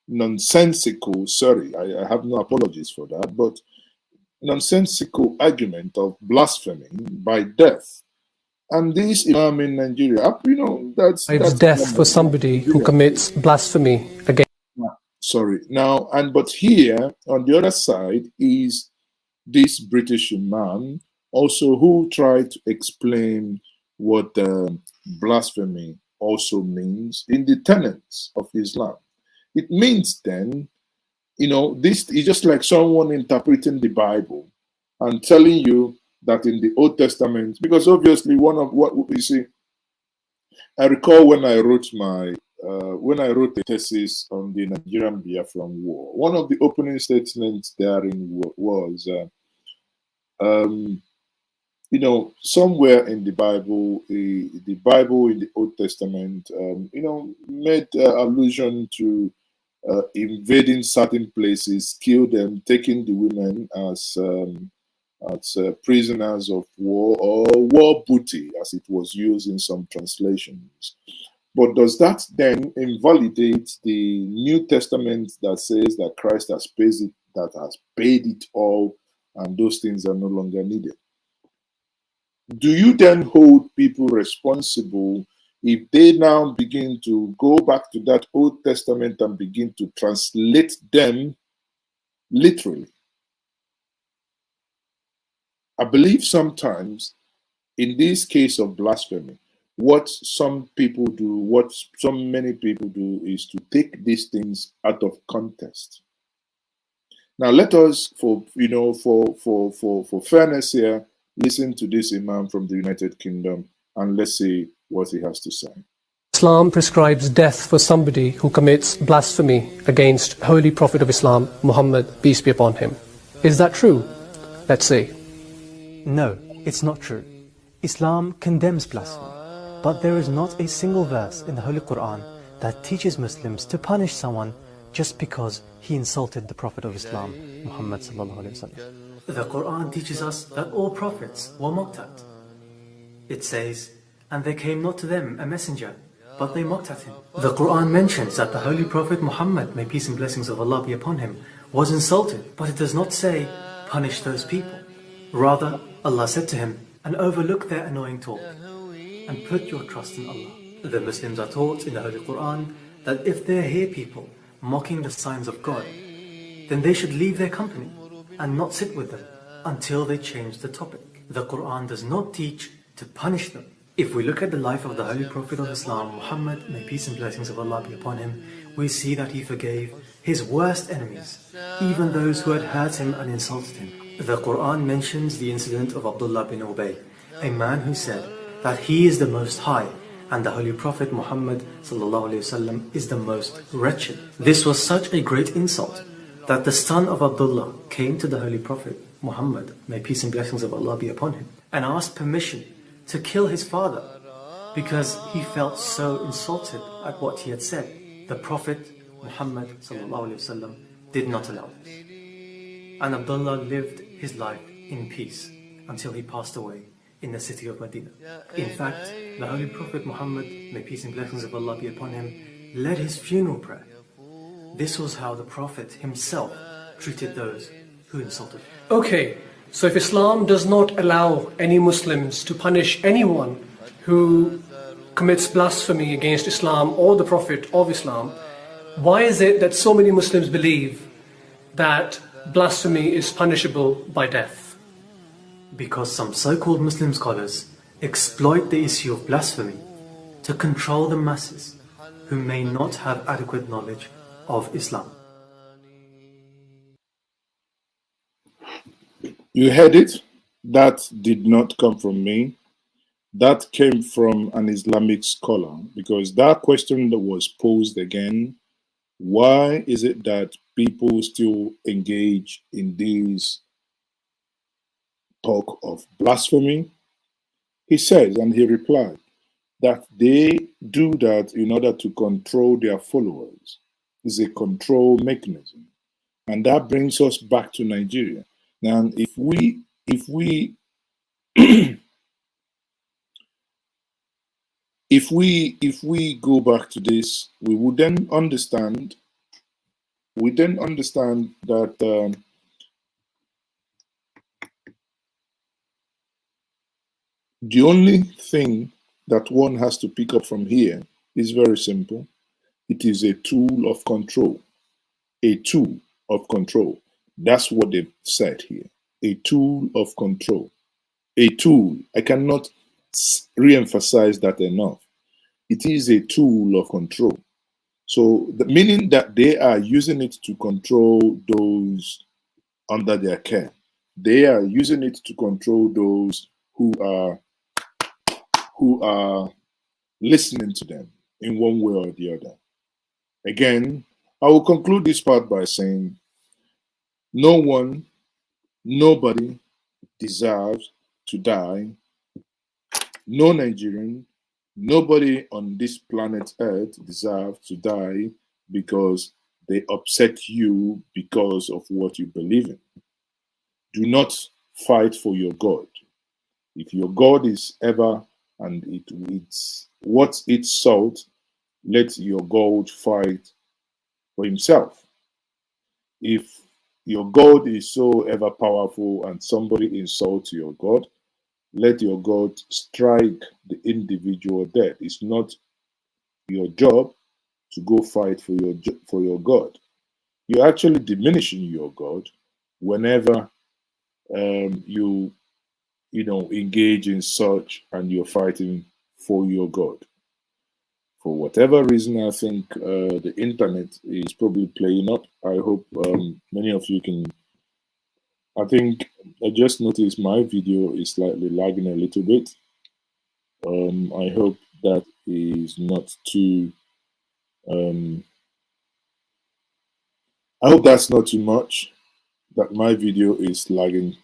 nonsensical, sorry, I have no apologies for that, but nonsensical argument of blasphemy by death. And this imam in Nigeria, that's death for somebody who commits blasphemy against. Sorry. Now, but here on the other side is this British imam also who tried to explain what blasphemy also means in the tenets of Islam. It means then, this is just like someone interpreting the Bible and telling you that in the Old Testament, because obviously one of what you see, I recall when I wrote the thesis on the Nigerian Biafran War, one of the opening statements therein was, somewhere in the Bible in the Old Testament, made allusion to invading certain places, kill them, taking the women as prisoners of war or war booty, as it was used in some translations. But does that then invalidate the New Testament that says that Christ has paid it all, and those things are no longer needed? Do you then hold people responsible if they now begin to go back to that Old Testament and begin to translate them literally? I believe sometimes in this case of blasphemy, what some people do, what some many people do, is to take these things out of context. Now, let us, for fairness here, listen to this Imam from the United Kingdom, and let's see what he has to say. Islam prescribes death for somebody who commits blasphemy against Holy Prophet of Islam, Muhammad, peace be upon him. Is that true? Let's see. No, it's not true. Islam condemns blasphemy, but there is not a single verse in the Holy Quran that teaches Muslims to punish someone just because he insulted the Prophet of Islam, Muhammad sallallahu alaihi wasallam. The Quran teaches us that all prophets were mocked at. It says, "And there came not to them a messenger, but they mocked at him." The Quran mentions that the Holy Prophet Muhammad, may peace and blessings of Allah be upon him, was insulted, but it does not say, punish those people. Rather, Allah said to him, and overlook their annoying talk, and put your trust in Allah. The Muslims are taught in the Holy Quran that if they hear people mocking the signs of God, then they should leave their company and not sit with them until they change the topic. The Quran does not teach to punish them. If we look at the life of the Holy Prophet of Islam, Muhammad, may peace and blessings of Allah be upon him, we see that he forgave his worst enemies, even those who had hurt him and insulted him. The Quran mentions the incident of Abdullah bin Ubay, a man who said that he is the most high and the Holy Prophet Muhammad sallallahu alaihi wasallam is the most wretched. This was such a great insult that the son of Abdullah came to the Holy Prophet Muhammad, may peace and blessings of Allah be upon him, and asked permission to kill his father because he felt so insulted at what he had said. The Prophet Muhammad sallallahu alaihi wasallam did not allow this, and Abdullah lived his life in peace until he passed away in the city of Medina. In fact, the Holy Prophet Muhammad, may peace and blessings of Allah be upon him, led his funeral prayer. This was how the Prophet himself treated those who insulted him. Okay, so if Islam does not allow any Muslims to punish anyone who commits blasphemy against Islam or the Prophet of Islam, why is it that so many Muslims believe that blasphemy is punishable by death? Because some so-called Muslim scholars exploit the issue of blasphemy to control the masses who may not have adequate knowledge of Islam. You heard it? That did not come from me. That came from an Islamic scholar, because that question that was posed again, why is it that people still engage in this talk of blasphemy? He says, and he replied, that they do that in order to control their followers. It's a control mechanism. And that brings us back to Nigeria. Now, if we if we go back to this, we would then understand. That the only thing that one has to pick up from here is very simple. It is a tool of control. A tool of control. That's what they've said here. A tool of control. A tool. I cannot re-emphasize that enough. It is a tool of control. So, meaning that they are using it to control those under their care. They are using it to control those who are listening to them in one way or the other. Again, I will conclude this part by saying, nobody deserves to die. No Nigerian, nobody on this planet Earth deserves to die because they upset you because of what you believe in. Do not fight for your God. If your God is ever and it's what it's salt, let your God fight for himself. If your God is so ever powerful and somebody insults your God, let your God strike the individual dead. It's not your job to go fight for your God. You're actually diminishing your God whenever you engage in such and you're fighting for your God. For whatever reason, I think the internet is probably playing up. I hope many of you can. I think I just noticed my video is slightly lagging a little bit. I hope that is not too. I hope that's not too much. That my video is lagging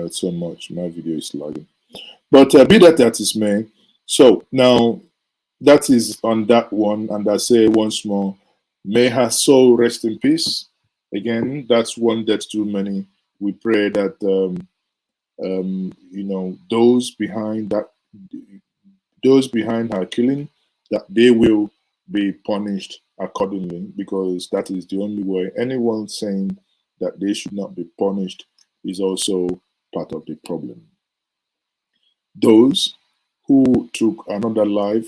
so much. My video is lagging. But be that as may. So now that is on that one, and I say once more, may her soul rest in peace. Again, that's one death too many. We pray that those behind her killing, that they will be punished accordingly, because that is the only way. Anyone saying that they should not be punished is also part of the problem. Those who took another life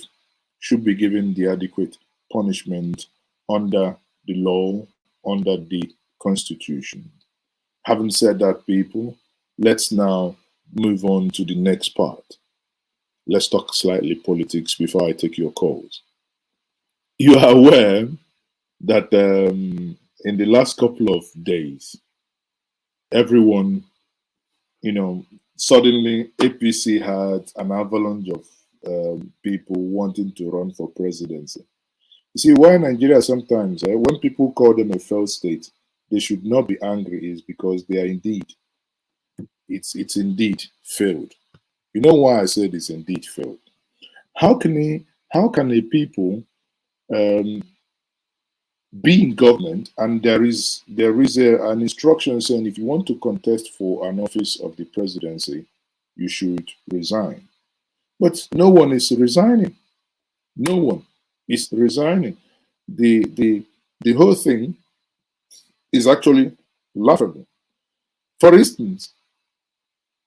should be given the adequate punishment under the law, under the Constitution. Having said that, people, let's now move on to the next part. Let's talk slightly politics before I take your calls. You are aware that in the last couple of days, everyone, suddenly APC had an avalanche of people wanting to run for presidency. You see, why Nigeria sometimes, when people call them a failed state, they should not be angry, is because they are indeed, it's indeed failed. You know why I said it's indeed failed? How can a people um, be in government and there is an instruction saying if you want to contest for an office of the presidency, you should resign. But no one is resigning. No one is resigning. The whole thing is actually laughable. For instance,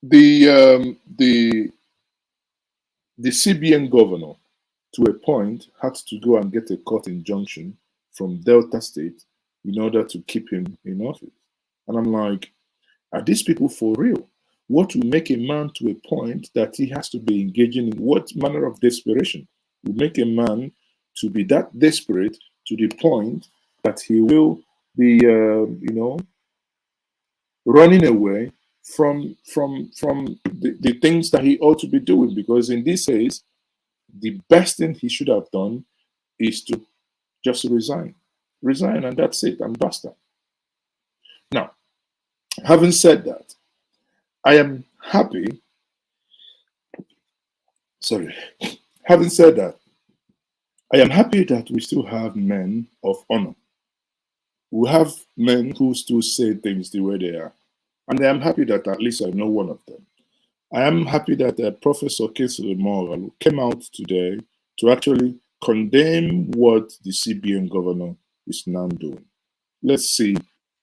the CBN governor, to a point, had to go and get a court injunction from Delta State in order to keep him in office. And I'm like, are these people for real? What will make a man to a point that he has to be engaging in what manner of desperation will make a man to be that desperate to the point that he will be, running away from the things that he ought to be doing? Because in this case, the best thing he should have done is to just resign, and that's it, and basta. Now, having said that, I am happy. Sorry. Having said that, I am happy that we still have men of honor. We have men who still say things the way they are. And I am happy that at least I know one of them. I am happy that Professor Kesile Moral came out today to actually condemn what the CBN governor is now doing. Let's see.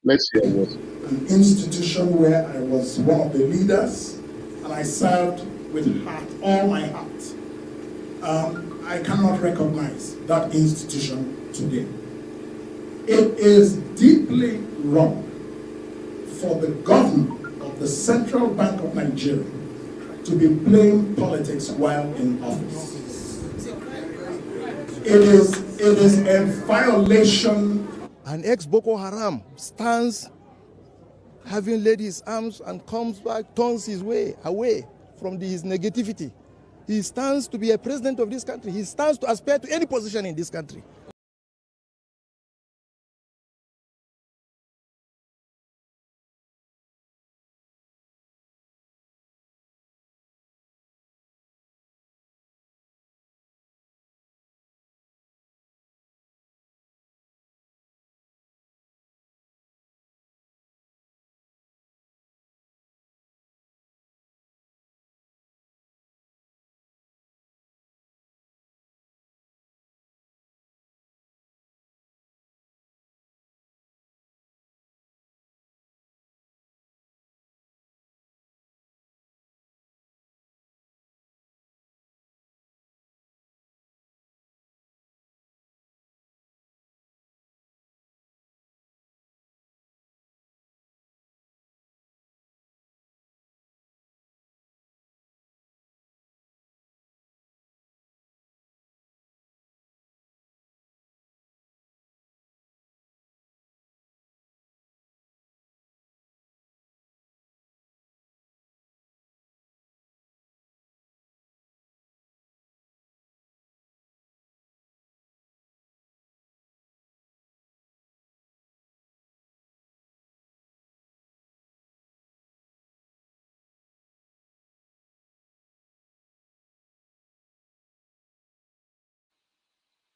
Let's hear what. An institution where I was one of the leaders and I served with heart, all my heart. I cannot recognize that institution today. It is deeply wrong for the governor of the Central Bank of Nigeria to be playing politics while in office. It is a violation. An ex-Boko Haram stands having laid his arms and comes back, turns his way away from his negativity. He stands to be a president of this country. He stands to aspire to any position in this country.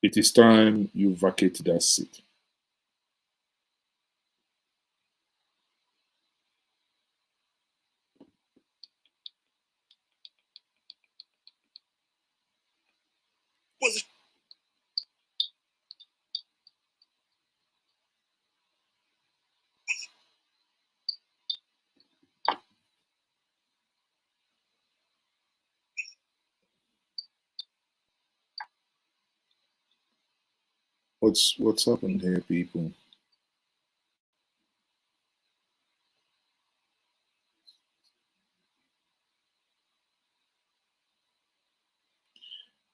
It is time you vacate that seat. What's happened here, people?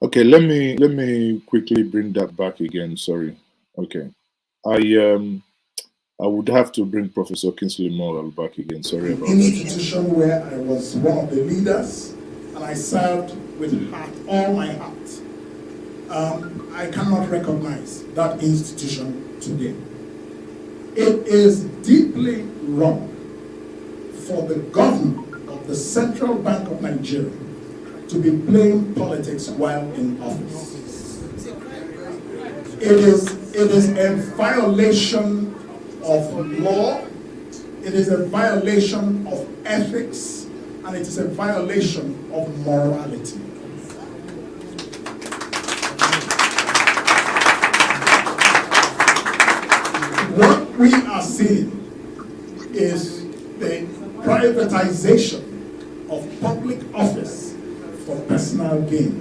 Okay, let me quickly bring that back again. Sorry. Okay. I would have to bring Professor Kingsley Morale back again. Sorry about that. Institution where I was one of the leaders and I served with all my heart. I cannot recognize that institution today. It is deeply wrong for the governor of the Central Bank of Nigeria to be playing politics while in office. It is a violation of law, it is a violation of ethics, and it is a violation of morality. What we are seeing is the privatization of public office for personal gain.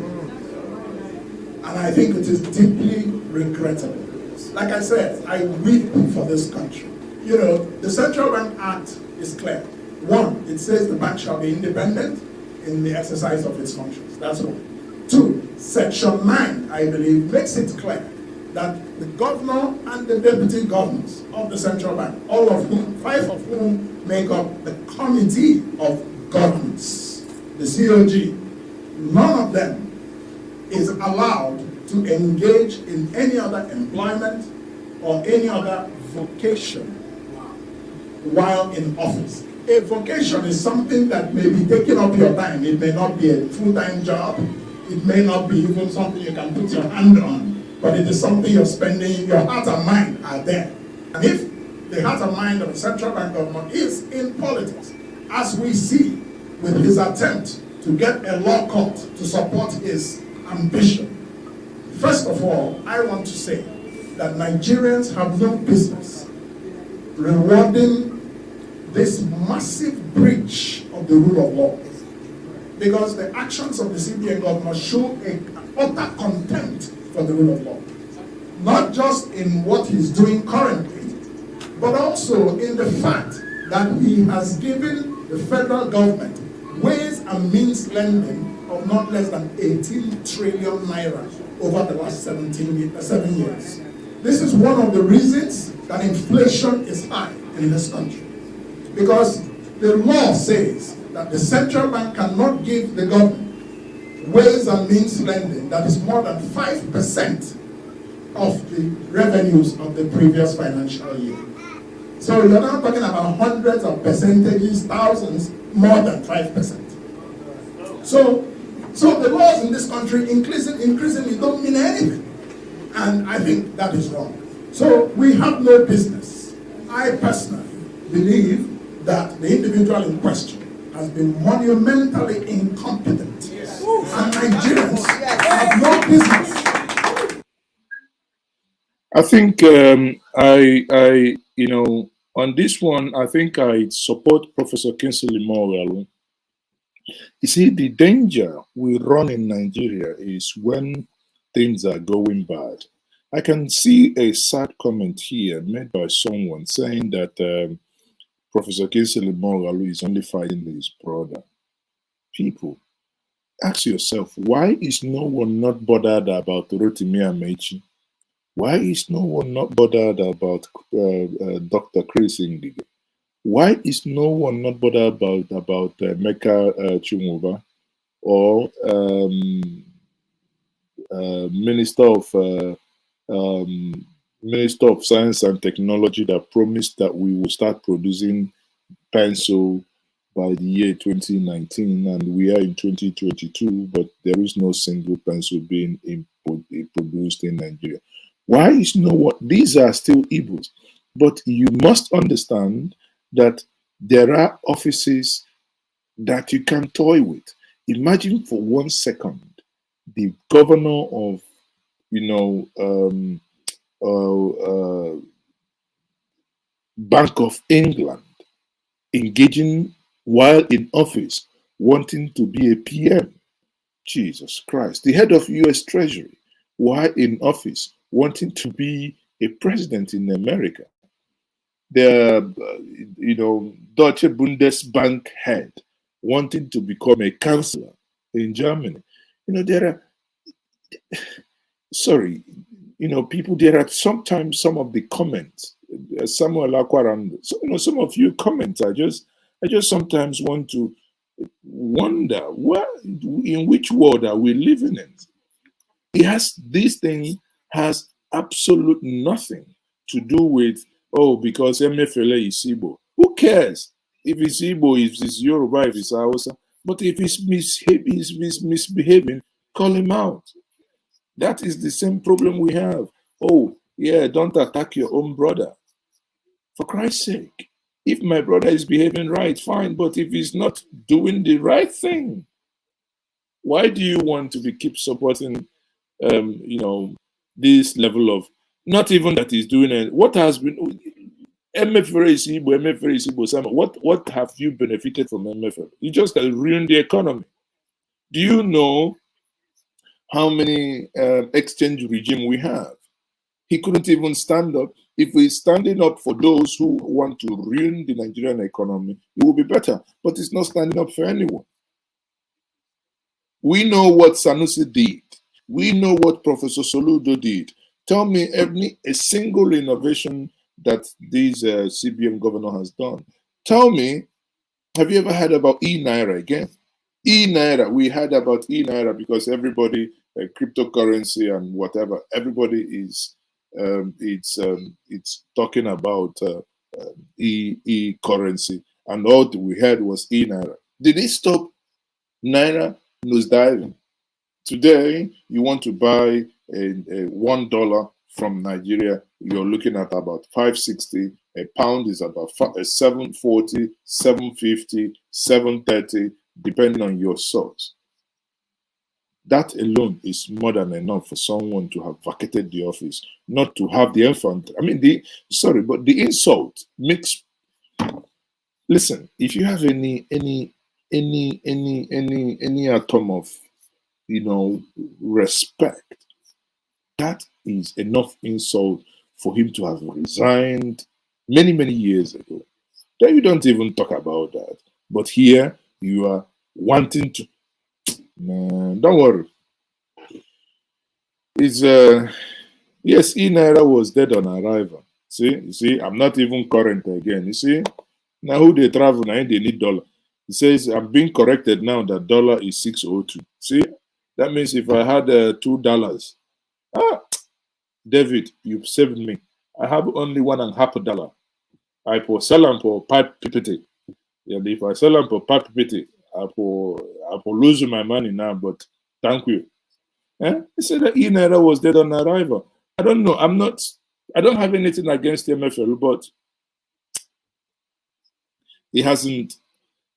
And I think it is deeply regrettable. Like I said, I weep for this country. You know, the Central Bank Act is clear. One, it says the bank shall be independent in the exercise of its functions. That's one. Two, Section 9, I believe, makes it clear that the governor and the deputy governors of the Central Bank, all of whom, 5 of whom make up the Committee of Governance, the COG, none of them is allowed to engage in any other employment or any other vocation while in office. A vocation is something that may be taking up your time. It may not be a full-time job. It may not be even something you can put your hand on, but it is something you're spending, your heart and mind are there. And if the heart and mind of the Central Bank government is in politics, as we see with his attempt to get a law court to support his ambition, first of all, I want to say that Nigerians have no business rewarding this massive breach of the rule of law, because the actions of the CBN governor show an utter contempt for the rule of law, not just in what he's doing currently, but also in the fact that he has given the federal government ways and means lending of not less than 18 trillion naira over the last 7 years. This is one of the reasons that inflation is high in this country. Because the law says that the central bank cannot give the government ways and means lending that is more than 5% of the revenues of the previous financial year. So you're not talking about hundreds of percentages, thousands, more than 5%. So the laws in this country increasingly don't mean anything. And I think that is wrong. So we have no business. I personally believe that the individual in question has been monumentally incompetent. And Nigerians have no business. I think on this one, I think I support Professor Kingsley Morale. You see, the danger we run in Nigeria is when things are going bad. I can see a sad comment here made by someone saying that Professor Kingsley Morale is only fighting his brother. People, ask yourself, why is no one not bothered about Rotimi Amechi? Why is no one not bothered about Dr. Chris Ngige? Why is no one not bothered about Mecca Chumuba or Minister of Science and Technology that promised that we will start producing pencil by the year 2019, and we are in 2022, but there is no single pencil being produced in Nigeria. Why is no what? These are still Igbos. But you must understand that there are offices that you can toy with. Imagine for 1 second the governor of, Bank of England engaging while in office, wanting to be a PM. Jesus Christ. The head of US Treasury, while in office, wanting to be a president in America. The, Deutsche Bundesbank head, wanting to become a chancellor in Germany. There are, sorry, people, there are sometimes some of the comments, Samuel Akwaram, some of you comments, I just sometimes want to wonder, in which world are we living in? This thing has absolute nothing to do with, because MFLA is Igbo. Who cares if it's Igbo, if it's Yoruba, if it's Hausa? But if he's misbehaving, call him out. That is the same problem we have. Oh, yeah, don't attack your own brother. For Christ's sake, if my brother is behaving right, fine. But if he's not doing the right thing, why do you want to keep supporting, this level of, not even that he's doing it? What has been, what have you benefited from MFL? You just ruined the economy. Do you know how many exchange regime we have? He couldn't even stand up. If he's standing up for those who want to ruin the Nigerian economy, it will be better. But he's not standing up for anyone. We know what Sanusi did. We know what Professor Soludo did. Tell me a single innovation that this CBN governor has done. Tell me, have you ever heard about e-Naira again? E-Naira, we heard about e-Naira because everybody, cryptocurrency and whatever, everybody is, it's talking about e-currency, and all we heard was e-Naira. Did it stop Naira nosediving? Today, you want to buy a $1 from Nigeria, you're looking at about 560. A pound is about 740, 750, 730, depending on your source. That alone is more than enough for someone to have vacated the office, not to have the infant. I mean, the insult makes. Listen, if you have any atom of, respect, that is enough insult for him to have resigned many years ago. Then you don't even talk about that. But here you are wanting to. Don't worry. It's yes, e-Naira was dead on arrival. You see, I'm not even current again. You see, now who they travel now, they need dollar. He says I'm being corrected now that dollar is 602. See, that means if I had $2, David, you've saved me. I have only $1.50. I will sell them for pipe PPT. Yeah, if I sell them for pipe PPT, I will lose my money now. But thank you. He said that e-Naira was dead on arrival. I don't know. I don't have anything against MFL, but he hasn't.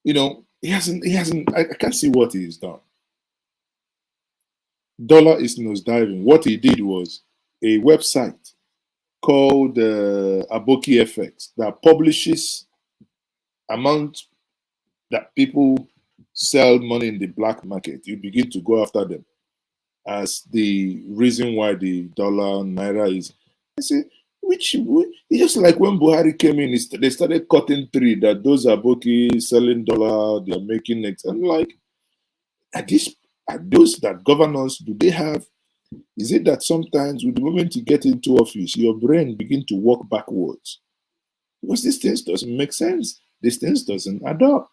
He hasn't. I can't see what he's done. Dollar is nosediving. What he did was a website called Aboki FX that publishes amount that people sell money in the black market. You begin to go after them as the reason why the dollar Naira is. I say, it's just like when Buhari came in, they started cutting tree that those Aboki selling dollar, they're making it. And like, are those that governors, do they have? Is it that sometimes with the moment you get into office, your brain begin to work backwards? Because these things doesn't make sense. These things doesn't add up.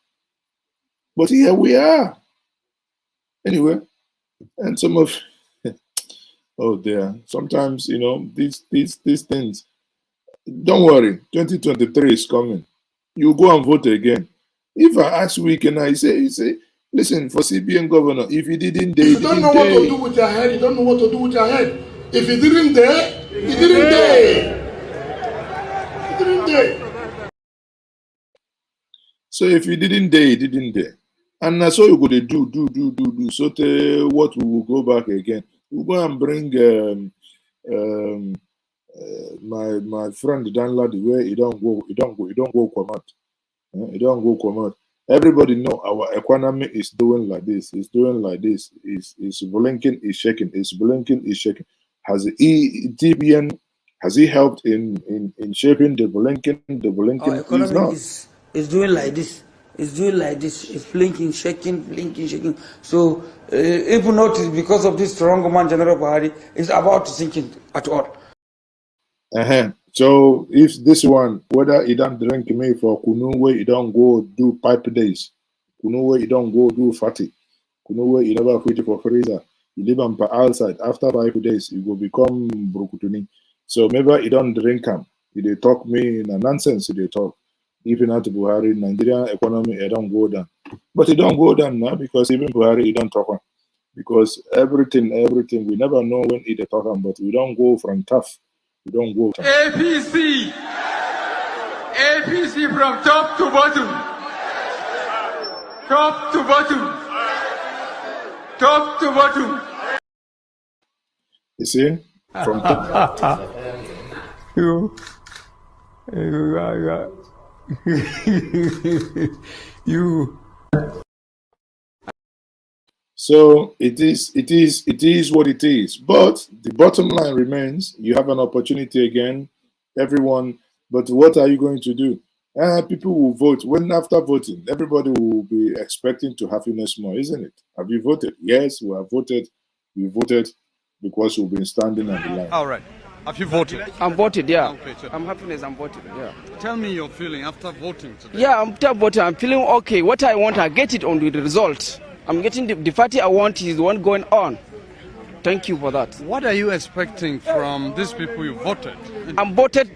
But here we are. Anyway, and some of oh dear, sometimes these things. Don't worry, 2023 is coming. You go and vote again. If I ask Weekend, I say, Listen, for CBN governor, if he didn't If you don't know what to do with your head, you don't know what to do with your head. If he didn't dare, he didn't dare. He didn't dare. So if you didn't dare, he didn't dare. And that's all you go to do. So what we will go back again. We'll go and bring my friend Dan Ladi where he don't go command. He don't go command. Everybody know our economy is doing like this. It's doing like this. It's blinking, is shaking. It's blinking, is shaking. Has TBN has he helped in shaping the blinking? The blinking our economy is is doing like this. It's doing like this. It's blinking, shaking. So if not because of this strong man, General Buhari, is about to sink in at all. So if this one, whether he don't drink me for kunu where he don't go do pipe days, kunu where he don't go do fatty, kunu where he never quit for freezer, he live on outside. After 5 days, he will become brukutuni. So maybe he don't drink him. He they talk me in a nonsense. They talk. Even at Buhari, Nigerian economy, it don't go down. But it don't go down now because even Buhari, he don't talk. Because everything, we never know when he they talk, but we don't go from tough. We don't go. APC from top to bottom. You see? From top. You. So it is what it is. But the bottom line remains, you have an opportunity again, everyone. But what are you going to do? People will vote. When after voting, everybody will be expecting to happiness more, isn't it? Have you voted? Yes, we have voted. We voted because we've been standing on the line. All right. Have you voted? I'm voted, yeah. Okay, so I'm happiness, I'm voted, yeah. tell me your feeling after voting today. Yeah, after voting, I'm feeling okay. What I want, I get it on the result. I'm getting the party I want is the one going on. Thank you for that. What are you expecting from these people you voted? I'm voted,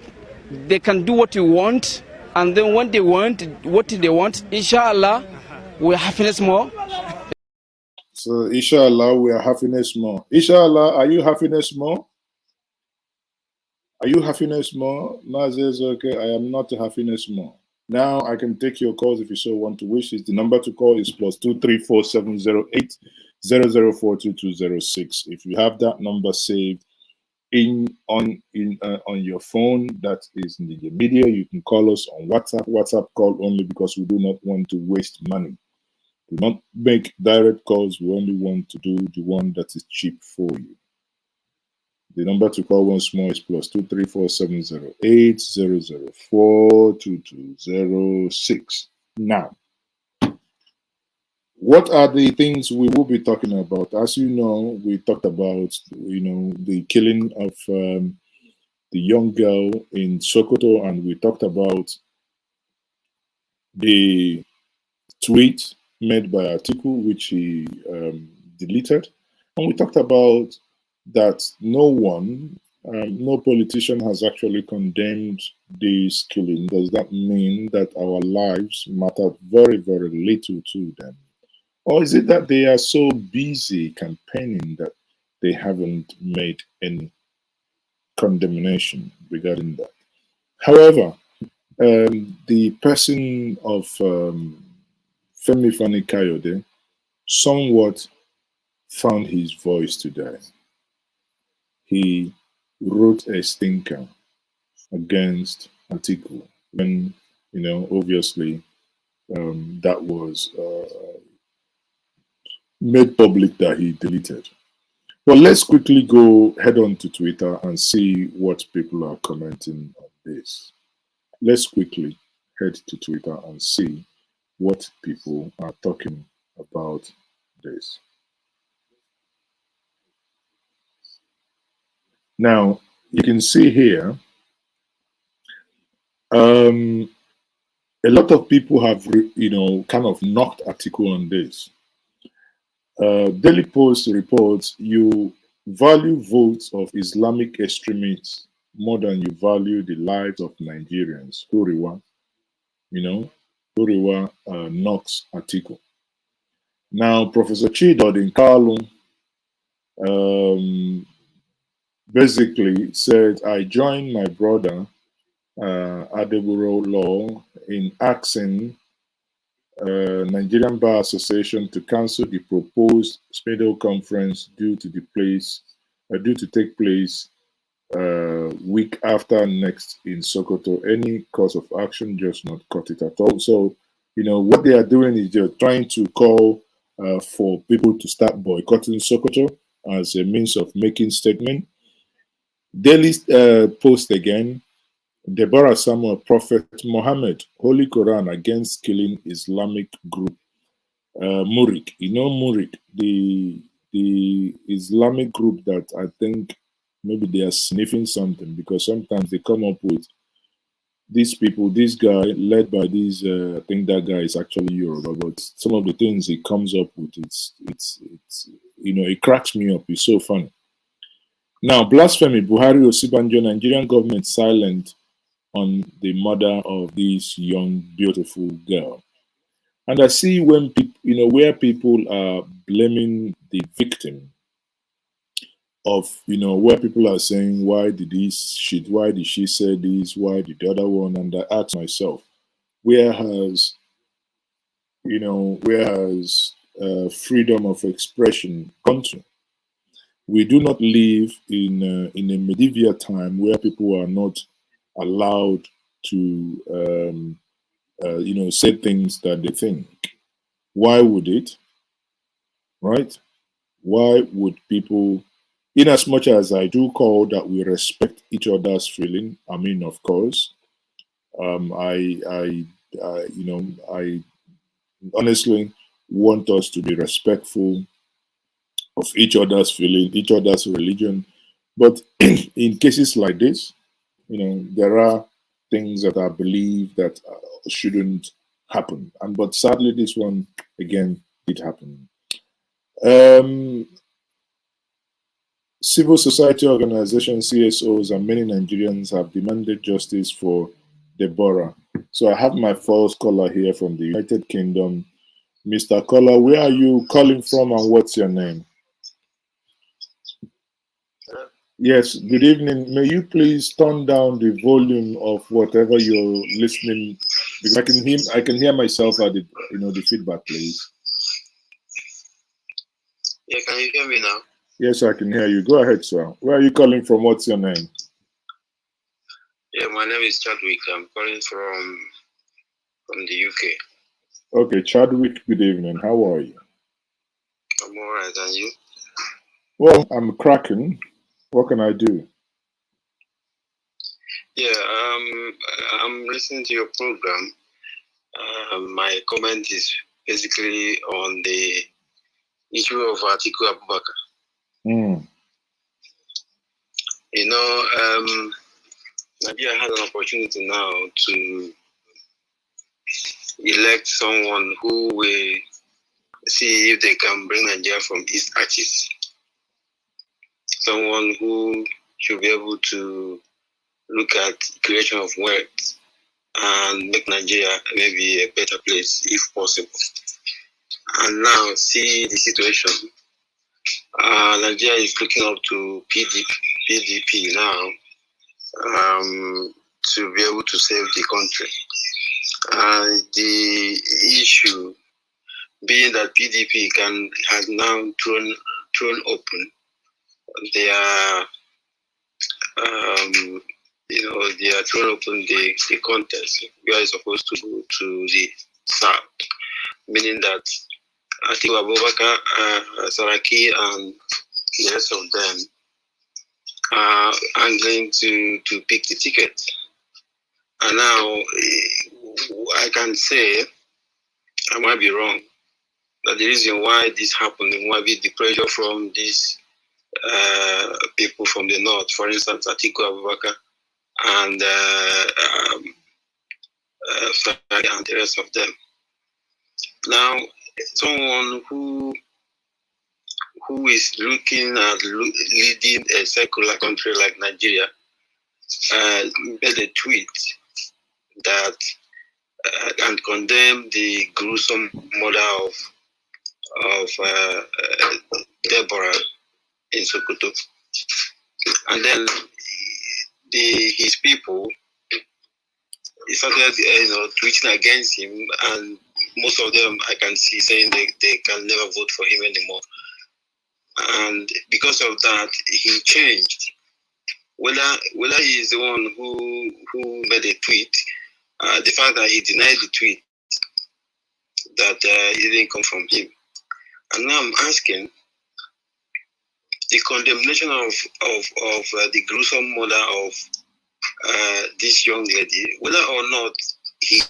they can do what you want, and then when they want, what they want, inshallah, we're happiness more. So, inshallah, we are happiness more. Inshallah, are you happiness more? Are you happiness more? Ma says, okay, I am not happiness more. Now I can take your calls if you so want to wish. The number to call is +234-708-0042-206. If you have that number saved on your phone, that is in the media, you can call us on WhatsApp. WhatsApp call only because we do not want to waste money. Do not make direct calls. We only want to do the one that is cheap for you. The number to call once more is +234-708-004-2206. Now, what are the things we will be talking about? As you know, we talked about, the killing of the young girl in Sokoto, and we talked about the tweet made by Atiku, which he deleted, and we talked about that no politician has actually condemned this killing. Does that mean that our lives matter very, very little to them? Or is it that they are so busy campaigning that they haven't made any condemnation regarding that? However, the person of Femi Fani Kayode somewhat found his voice today. He wrote a stinker against Atiku when, obviously that was made public that he deleted. But let's quickly go head on to Twitter and see what people are commenting on this. Let's quickly head to Twitter and see what people are talking about this. Now, you can see here, a lot of people have, kind of knocked Atiku on this. Daily Post reports you value votes of Islamic extremists more than you value the lives of Nigerians. Huriwa, Huriwa knocks Atiku. Now, Professor Chidodin Kalu basically said, I joined my brother Adeburo Law in asking Nigerian Bar Association to cancel the proposed SMIDO conference due to take place week after next in Sokoto. Any course of action just not cut it at all. So, what they are doing is they're trying to call for people to start boycotting Sokoto as a means of making statement. Daily post again. Deborah Samuel, Prophet Muhammad, Holy Quran against killing Islamic group. Murik, Murik, the Islamic group that I think maybe they are sniffing something, because sometimes they come up with these people, this guy led by these, I think that guy is actually Yoruba, but some of the things he comes up with, it's it cracks me up. It's so funny. Now, blasphemy, Buhari Osibanjo, Nigerian government silent on the murder of this young, beautiful girl. And I see when people, where people are blaming the victim of, where people are saying, why did she say this? Why did the other one? And I ask myself, where has freedom of expression gone to? We do not live in a medieval time where people are not allowed to, say things that they think. Why would it? Right? Why would people, in as much as I do call that we respect each other's feeling, I mean, of course, I honestly want us to be respectful of each other's feeling, each other's religion. But in cases like this, there are things that I believe that shouldn't happen. But sadly, this one again did happen. Civil society organizations, CSOs, and many Nigerians have demanded justice for Deborah. So I have my first caller here from the United Kingdom. Mr. Caller, where are you calling from and what's your name? Yes, good evening. May you please turn down the volume of whatever you're listening, because I can hear myself at the feedback, please. Yeah, can you hear me now? Yes, I can hear you. Go ahead, sir. Where are you calling from? What's your name? Yeah, my name is Chadwick. I'm calling from the UK. Okay, Chadwick, good evening. How are you? I'm all right, and you? Well, I'm cracking. What can I do? Yeah, I'm listening to your program. My comment is basically on the issue of Atiku Abubakar. Nigeria has an opportunity now to elect someone who will see if they can bring Nigeria from its arches. Someone who should be able to look at creation of wealth and make Nigeria maybe a better place if possible. And now see the situation. Nigeria is looking up to PDP now to be able to save the country. The issue being that PDP has now thrown open their they are thrown open the contest. We are supposed to go to the south, meaning that Atiku Abubakar, Saraki, and the rest of them are angling to pick the ticket. And now I can say, I might be wrong, that the reason why this happened might be the pressure from these people from the north, for instance, Atiku Abubakar and and the rest of them. Now, someone who is looking at leading a secular country like Nigeria made a tweet that and condemned the gruesome murder Deborah in Sokoto, and then his people started tweeting against him, and most of them I can see saying they can never vote for him anymore. And because of that, he changed. Whether he is the one who made a tweet, the fact that he denied the tweet, that it didn't come from him. And now I'm asking, the condemnation of the gruesome murder of this young lady, whether or not he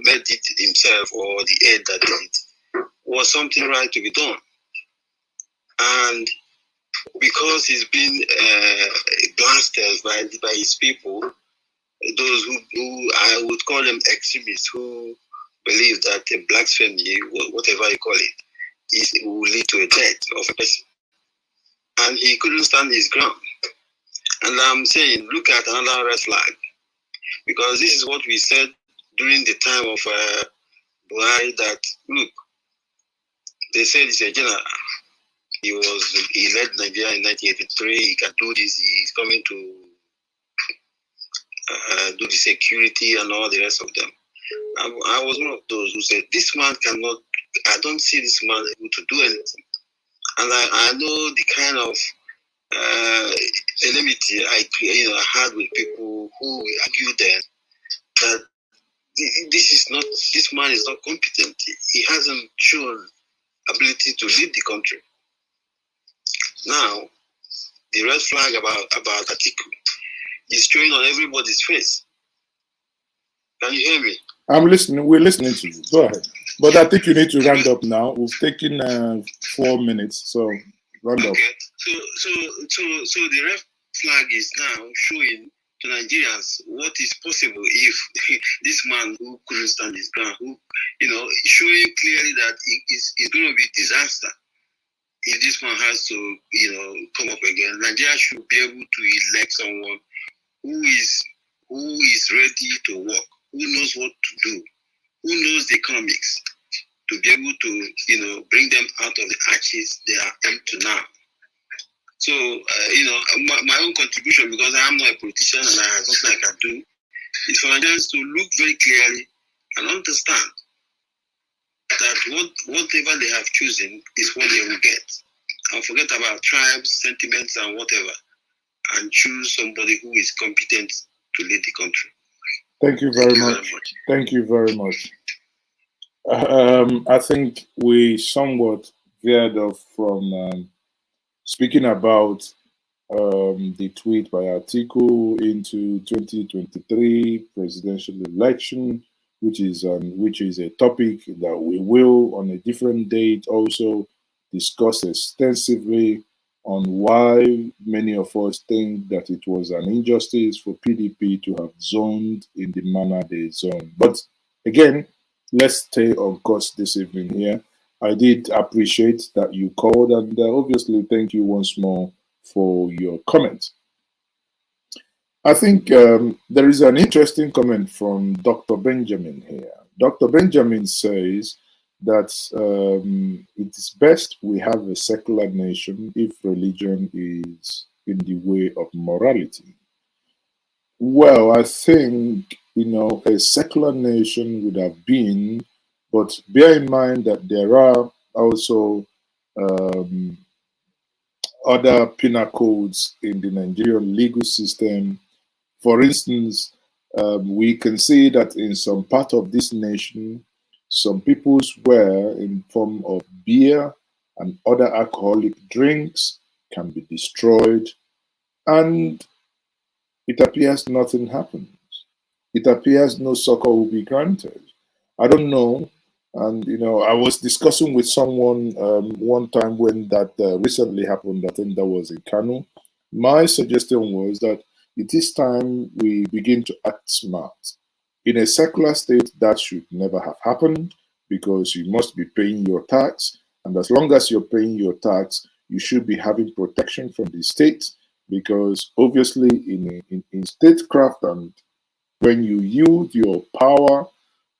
made it himself or the aide that did it, was something right to be done. And because he's been blasted by his people, those who I would call them extremists, who believe that blasphemy, whatever you call it, will lead to a death of a person. And he couldn't stand his ground. And I'm saying, look at another red flag, because this is what we said during the time of Buhari, that look, they said he's a general. He led Nigeria in 1983. He can do this. He's coming to do the security and all the rest of them. I was one of those who said, this man cannot, I don't see this man able to do anything. And I know the kind of enmity I had with people who argue then that this man is not competent. He hasn't shown ability to lead the country. Now, the red flag about Atiku is showing on everybody's face. Can you hear me? I'm listening. We're listening to you. Go ahead. But I think you need to round up now. We've taken 4 minutes, so round up. Okay. So the red flag is now showing to Nigerians what is possible if this man who couldn't stand his ground, who showing clearly that it's going to be disaster if this man has to come up again. Nigeria should be able to elect someone who is ready to work, who knows what to do, who knows the economics, to be able to bring them out of the arches they are into now. So my own contribution, because I am not a politician and I have nothing I can do, is for Nigerians to look very clearly and understand that whatever they have chosen is what they will get, and forget about tribes, sentiments, and whatever, and choose somebody who is competent to lead the country. Thank you very much. Thank you very much. I think we somewhat veered off from speaking about the tweet by Atiku into 2023 presidential election, which is a topic that we will, on a different date, also discuss extensively on why many of us think that it was an injustice for PDP to have zoned in the manner they zoned. But again, let's stay on course this evening here. I did appreciate that you called, and obviously thank you once more for your comment. I think there is an interesting comment from Dr. Benjamin here. Dr. Benjamin says that it is best we have a secular nation if religion is in the way of morality. Well, I think, a secular nation would have been, but bear in mind that there are also other penal codes in the Nigerian legal system. For instance, we can see that in some part of this nation, some people swear in form of beer and other alcoholic drinks can be destroyed, and it appears nothing happens. It appears no succor will be granted. I don't know. And, I was discussing with someone one time when that recently happened. I think that was in Kano. My suggestion was that it is time we begin to act smart. In a secular state, that should never have happened, because you must be paying your tax. And as long as you're paying your tax, you should be having protection from the state, because obviously in statecraft, and when you yield your power,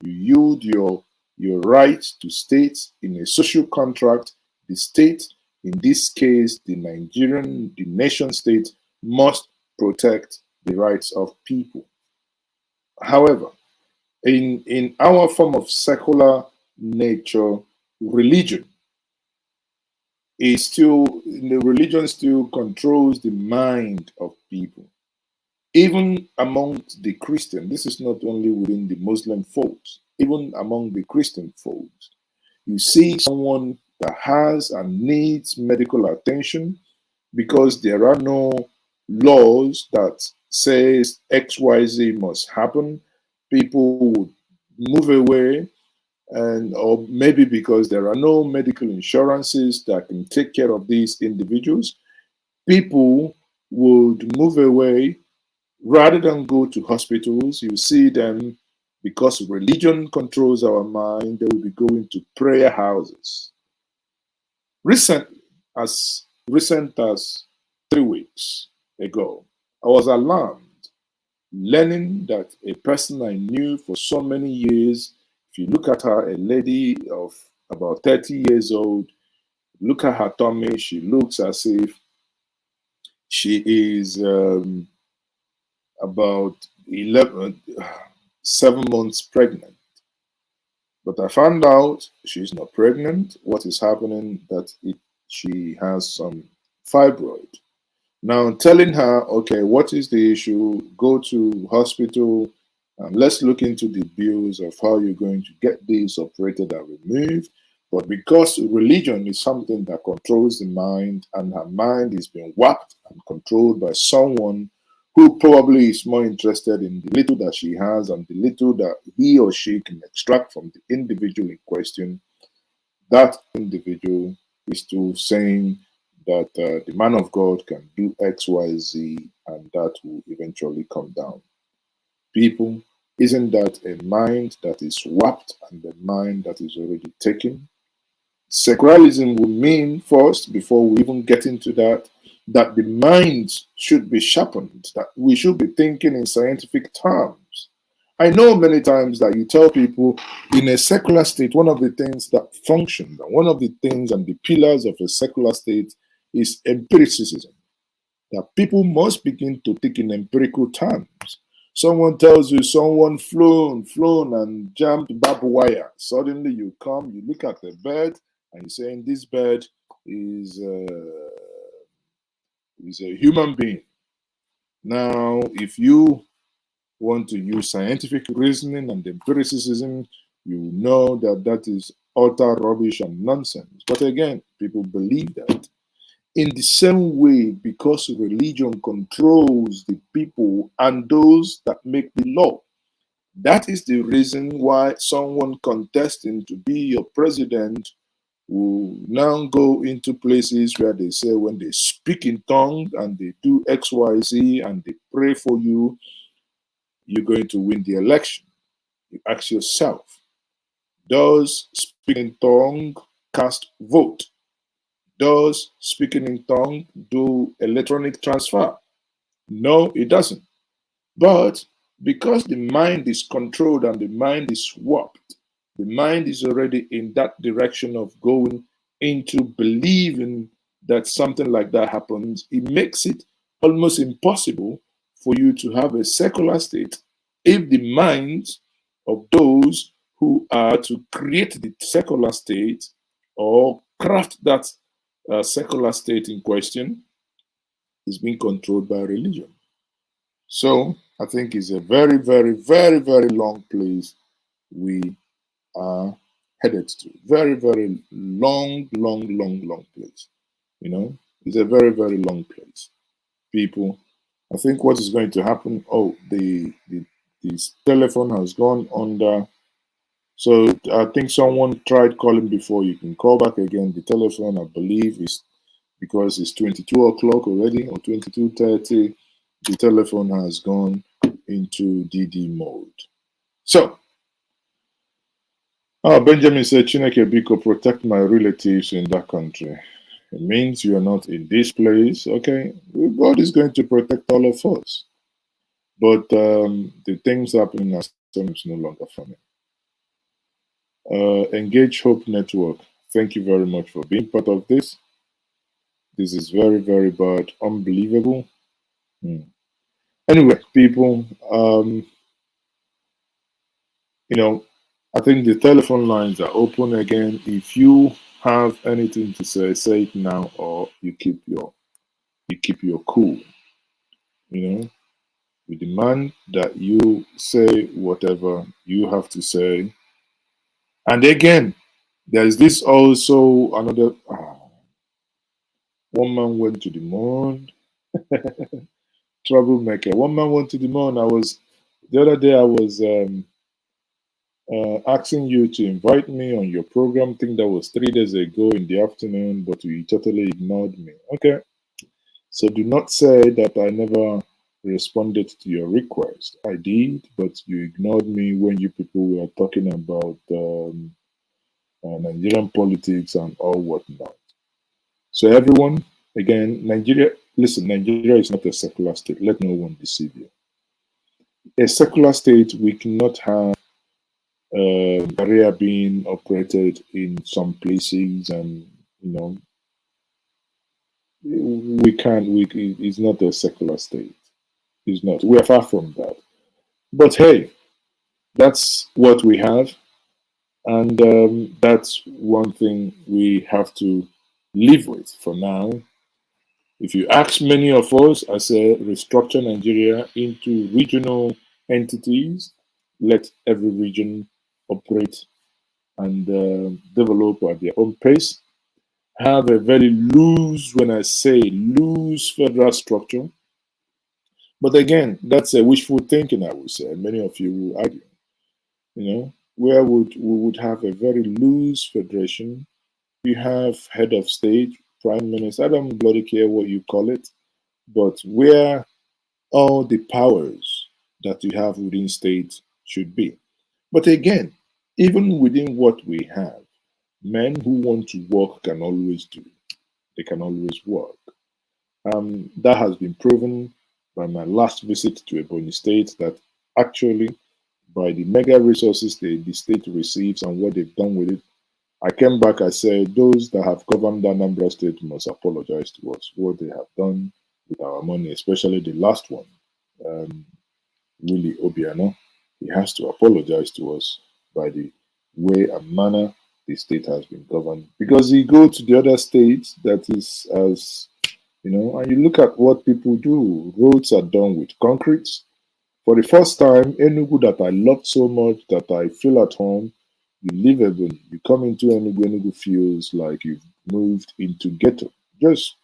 you yield your right to state in a social contract. The state, in this case, the nation state, must protect the rights of people. However, in our form of secular nature, religion is still, the religion still controls the mind of people. Even amongst the Christian, this is not only within the Muslim folks, even among the Christian folks, you see someone that has and needs medical attention because there are no laws that says XYZ must happen. People would move away, and or maybe because there are no medical insurances that can take care of these individuals, people would move away rather than go to hospitals. You see them, because religion controls our mind, they will be going to prayer houses. Recent, as recent as 3 weeks ago, I was alarmed learning that a person I knew for so many years, if you look at her, a lady of about 30 years old, look at her tummy, she looks as if she is about 7 months pregnant. But I found out she's not pregnant. What is happening that she has some fibroid. Now telling her, okay, what is the issue? Go to hospital and let's look into the bills of how you're going to get this operated and removed. But because religion is something that controls the mind, and her mind is being whacked and controlled by someone who probably is more interested in the little that she has and the little that he or she can extract from the individual in question, that individual is still saying that the man of God can do X, Y, Z, and that will eventually come down. People, isn't that a mind that is warped and a mind that is already taken? Secularism would mean, first, before we even get into that, that the minds should be sharpened, that we should be thinking in scientific terms. I know many times that you tell people in a secular state, one of the things that function, one of the things and the pillars of a secular state is empiricism, that people must begin to think in empirical terms. Someone tells you someone flown and jumped barbed wire. Suddenly you come, you look at the bird, and you're saying this bird is a human being. Now, if you want to use scientific reasoning and empiricism, you know that that is utter rubbish and nonsense. But again, people believe that. In the same way, because religion controls the people and those that make the law, that is the reason why someone contesting to be your president will now go into places where they say when they speak in tongues and they do XYZ and they pray for you, you're going to win the election. You ask yourself, does speaking in tongue cast vote? Does speaking in tongue do electronic transfer? No, it doesn't. But because the mind is controlled and the mind is warped, the mind is already in that direction of going into believing that something like that happens, it makes it almost impossible for you to have a secular state if the minds of those who are to create the secular state or craft that secular state in question is being controlled by religion. So I think it's a very, very, very, very long place we are headed to. Very, very long, long, long, long place. You know, it's a very, very long place. People, I think what is going to happen, oh, this telephone has gone under. So I think someone tried calling before. You can call back again. The telephone, I believe, is because it's 22 o'clock already or 22:30. The telephone has gone into DD mode. So, Benjamin said, Chineke Biko, protect my relatives in that country. It means you are not in this place. Okay, God is going to protect all of us. But the things happening are sometimes no longer funny. Engage Hope Network, thank you very much for being part of this. This is very, very bad, unbelievable. Anyway, people, you know, I think the telephone lines are open again. If you have anything to say it now, or you keep your cool. You know, we demand that you say whatever you have to say. And again, there's this also another. One man went to the moon. Troublemaker. One man went to the moon. The other day. I was asking you to invite me on your program. I think that was 3 days ago in the afternoon, but you totally ignored me. Okay. So do not say that I never responded to your request. I did, but you ignored me when you people were talking about Nigerian politics and all whatnot. So everyone, again, Nigeria is not a secular state. Let no one deceive you. A secular state, we cannot have Sharia being operated in some places, and we can't. It's not a secular state. It's not. We are far from that. But hey, that's what we have, and that's one thing we have to live with for now. If you ask many of us, I say restructure Nigeria into regional entities, let every region operate and develop at their own pace. Have a very loose, when I say loose federal structure. But again, that's a wishful thinking, I would say. Many of you will argue, where we would have a very loose federation. You have head of state, prime minister, I don't bloody care what you call it, but where all the powers that you have within state should be. But again, even within what we have, men who want to work can always do. They can always work. That has been proven by my last visit to Ebonyi State, that actually, by the mega resources the state receives and what they've done with it, I came back, I said, those that have governed Anambra State must apologize to us. What they have done with our money, especially the last one, Willie Obiano, he has to apologize to us by the way and manner the state has been governed. Because you go to the other states that is as, and you look at what people do. Roads are done with concrete. For the first time, Enugu that I loved so much that I feel at home, you leave Ebonyi, you come into Enugu feels like you've moved into ghetto. Just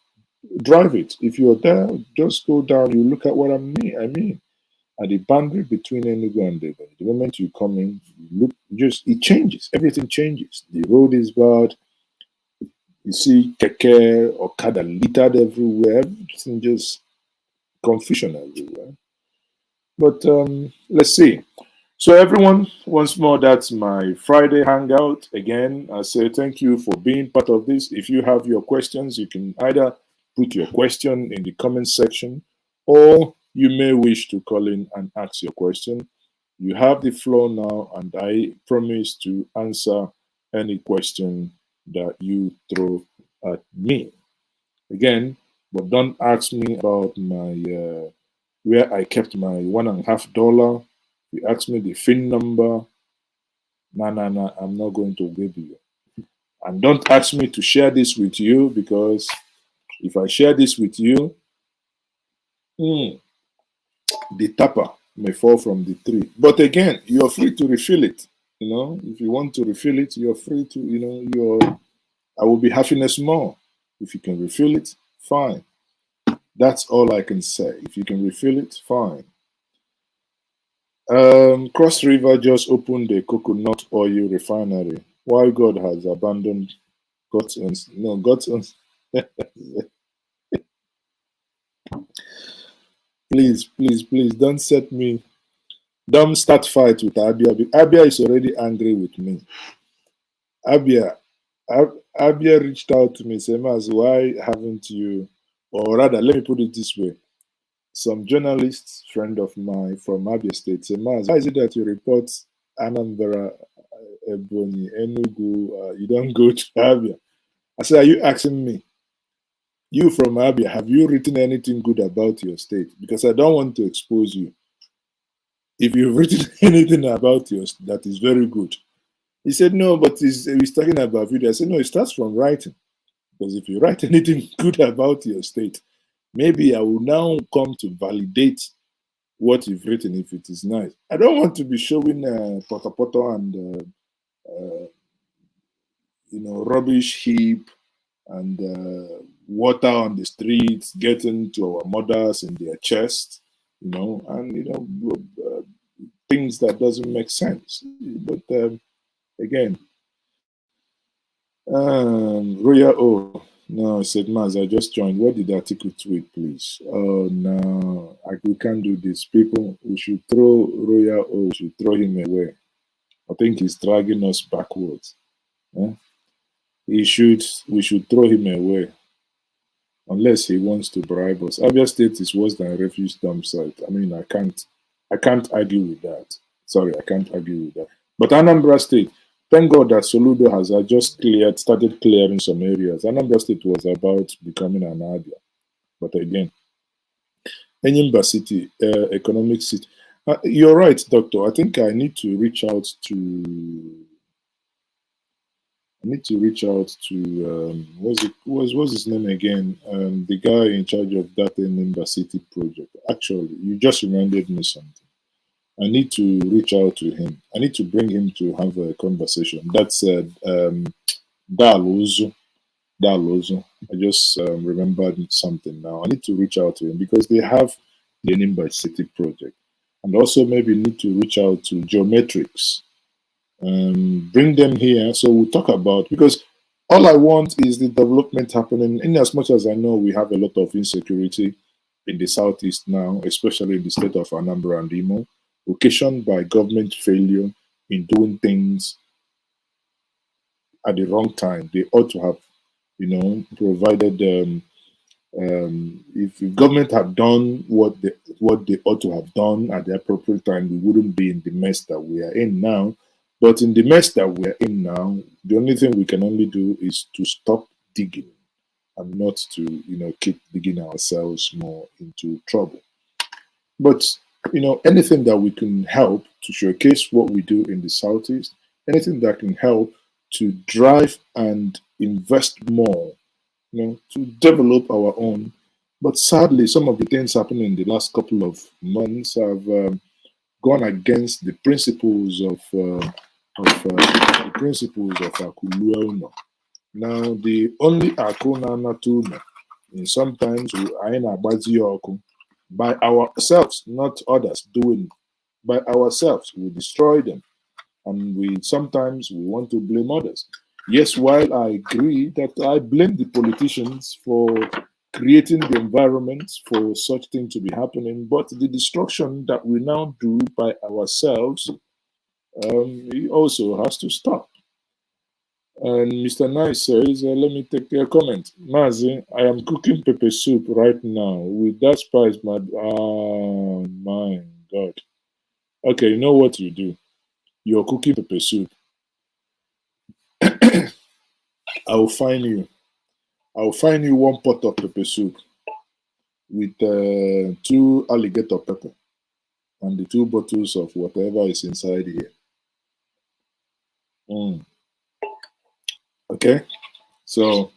drive it. If you're there, just go down, you look at what I mean. At the boundary between Enugu and Ebonyi, the moment you come in, you look, it changes. Everything changes. The road is bad. You see keke, okada littered everywhere. Everything just confusion everywhere. But let's see. So everyone, once more, that's my Friday hangout. Again, I say thank you for being part of this. If you have your questions, you can either put your question in the comment section, or you may wish to call in and ask your question. You have the floor now, and I promise to answer any question that you throw at me. Again, but don't ask me about my where I kept my $1.50. You ask me the PIN number. No, I'm not going to give you. And don't ask me to share this with you, because if I share this with you, the tapper may fall from the tree. But again, you're free to refill it. If you want to refill it, you're free to, I will be happiness more. If you can refill it, fine. That's all I can say. If you can refill it, fine. Cross River just opened a coconut oil refinery. While God has abandoned God's please don't set me. Don't start fight with Abia. Abia is already angry with me. Abia reached out to me, saying, "Mas, why haven't you?" Or rather, let me put it this way: some journalists, friend of mine from Abia State, say, "Mas, why is it that you report Anambra Ebony, Enugu, you don't go to Abia. I said, are you asking me? You from Abia, have you written anything good about your state? Because I don't want to expose you. If you've written anything about yours that is very good. He said, no, but he's talking about video. I said, no, it starts from writing. Because if you write anything good about your state, maybe I will now come to validate what you've written if it is nice. I don't want to be showing poto and rubbish heap and water on the streets getting to our mothers in their chest, and things that doesn't make sense. But again, Royal O. No, I said, Maz, I just joined. What did Atiku tweet, please? Oh, no, we can't do this. People, we should throw Royal O. We should throw him away. I think he's dragging us backwards. Eh? We should throw him away. Unless he wants to bribe us. Abia State is worse than a refuse dump site. I mean, I can't argue with that. Sorry, I can't argue with that. But Anambra State, thank God that Soludo has just started clearing some areas. Anambra State was about becoming an Abia. But again, Enyimba City, economic city. You're right, Doctor. I think I need to reach out to what's his name again? The guy in charge of that Enyimba City project. Actually, you just reminded me something. I need to reach out to him. I need to bring him to have a conversation. That's Dalozo. I just remembered something now. I need to reach out to him because they have the Enyimba City project. And also maybe need to reach out to Geometrics. Bring them here so we'll talk about, because all I want is the development happening. In as much as I know we have a lot of insecurity in the southeast now, especially in the state of Anambra and Imo, occasioned by government failure in doing things at the wrong time. They ought to have, provided. If the government had done what they ought to have done at the appropriate time, we wouldn't be in the mess that we are in now. But in the mess that we are in now, the only thing we can only do is to stop digging and not to, keep digging ourselves more into trouble. But, anything that we can help to showcase what we do in the Southeast, anything that can help to drive and invest more, to develop our own. But sadly, some of the things happening in the last couple of months have gone against the principles of Akuluelno. Now, the only Akuna Natuna, and sometimes we are in Abazi by ourselves, not others doing by ourselves. We destroy them, and we want to blame others. Yes, while I agree that I blame the politicians for creating the environment for such things to be happening, but the destruction that we now do by ourselves, it also has to stop. And Mr. Nice says, let me take a comment. Mazi, I am cooking pepper soup right now with that spice. Oh my God. Okay, you know what you do? You're cooking pepper soup. I'll find you one pot of pepper soup with 2 alligator pepper and the 2 bottles of whatever is inside here. Okay, so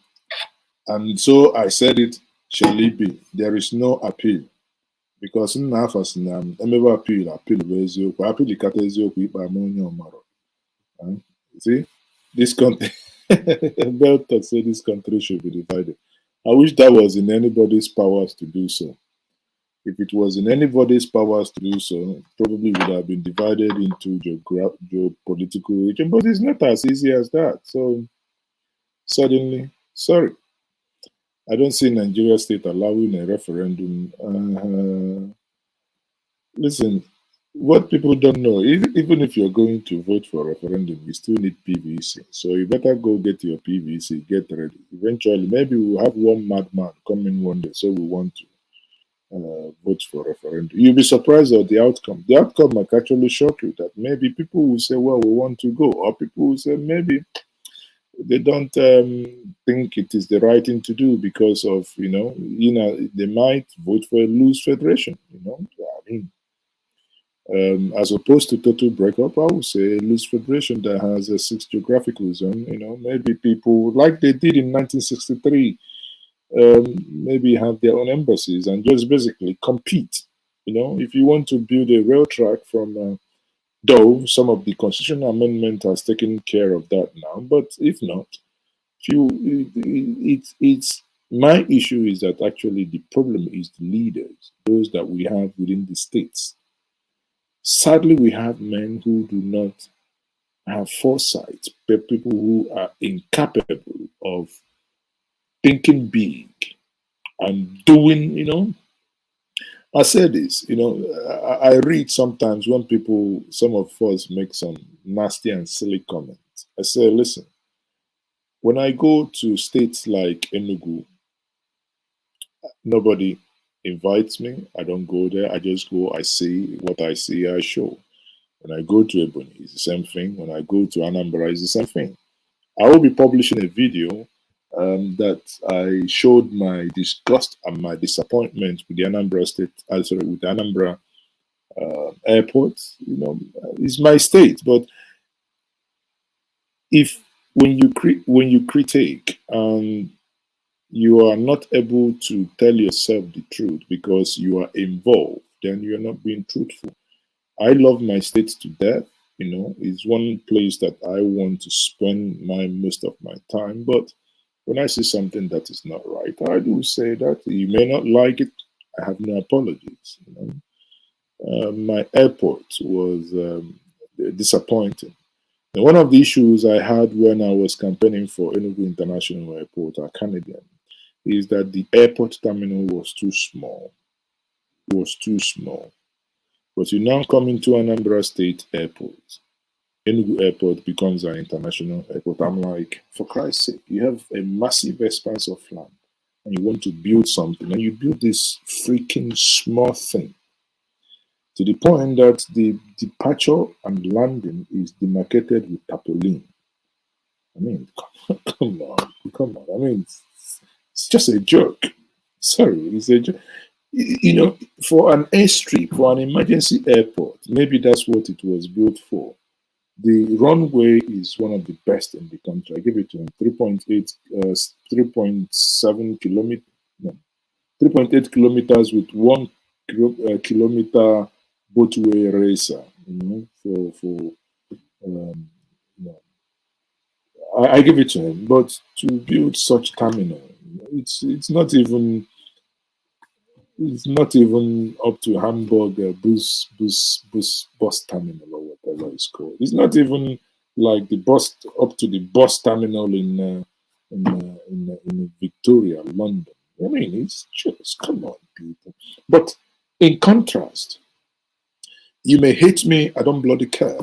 I said it, shall it be? There is no appeal, because in Nafas nam never appeal see this country. Belton said this country should be divided. I wish that was in anybody's powers to do so. If it was in anybody's powers to do so, it probably would have been divided into geopolitical region, but it's not as easy as that. So suddenly, sorry, I don't see Nigeria state allowing a referendum. Listen, what people don't know, even if you're going to vote for a referendum, you still need PVC. So you better go get your PVC, get ready. Eventually, maybe we'll have one madman coming one day, so we want to vote for referendum. You'll be surprised at the outcome. The outcome might actually shock you that maybe people will say, well, we want to go, or people will say maybe they don't think it is the right thing to do because of, they might vote for a loose federation, I mean, as opposed to total breakup, I would say a loose federation that has a 6 geographical zone, maybe people, like they did in 1963, maybe have their own embassies and just basically compete. If you want to build a rail track from, though some of the constitutional amendment has taken care of that now, but if not, it's my issue is that actually the problem is the leaders, those that we have within the states. Sadly, we have men who do not have foresight, but people who are incapable of thinking big and doing. I say this, I read sometimes when some of us make some nasty and silly comments. I say, listen, when I go to states like Enugu, nobody invites me. I don't go there. I just go, I see what I see, I show. When I go to Ebony, it's the same thing. When I go to Anambra, it's the same thing. I will be publishing a video that I showed my disgust and my disappointment with the Anambra State, with the Anambra airport. It's my state, but if when you critique and you are not able to tell yourself the truth because you are involved, then you are not being truthful. I love my state to death. It's one place that I want to spend most of my time. But when I see something that is not right, I do say that. You may not like it. I have no apologies. My airport was disappointing. And one of the issues I had when I was campaigning for Enugu International Airport, a Canadian, is that the airport terminal was too small. It was too small. But you now come into Anambra State Airport. Enugu Airport becomes an international airport. I'm like, for Christ's sake, you have a massive expanse of land and you want to build something, and you build this freaking small thing to the point that the departure and landing is demarcated with tarpaulin. I mean, come on. I mean, it's just a joke. Sorry, it's a joke. For an airstrip, for an emergency airport, maybe that's what it was built for. The runway is one of the best in the country. I give it to him 3.7 kilometers, no, 3.8 kilometers with 1 kilometer boatway racer. I give it to him. But to build such terminal, it's not even up to Hamburg bus terminal or whatever it's called. It's not even like the bus up to the bus terminal in Victoria, London. I mean, it's just, come on, people. But in contrast, you may hate me, I don't bloody care.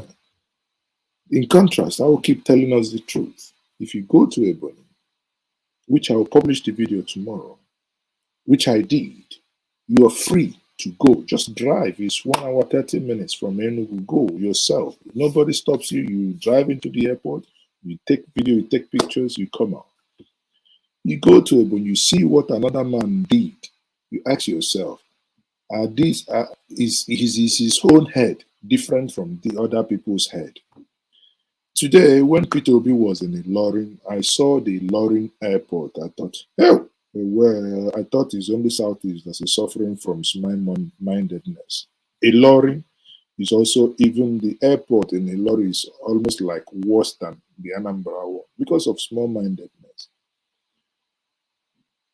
In contrast, I will keep telling us the truth. If you go to Ebony, which I will publish the video tomorrow, which I did, you are free to go. Just drive. It's 1 hour, 30 minutes from Enugu. Go yourself. Nobody stops you. You drive into the airport, you take video, you take pictures, you come out. You go to it, when you see what another man did, you ask yourself, is his own head different from the other people's head? Today, when Peter Obi was in Ilorin, I saw the Ilorin airport. I thought, hell, well, I thought it's only Southeast that's suffering from small-mindedness. Ilorin is also, even the airport in Ilorin is almost like worse than the Anambra one because of small-mindedness.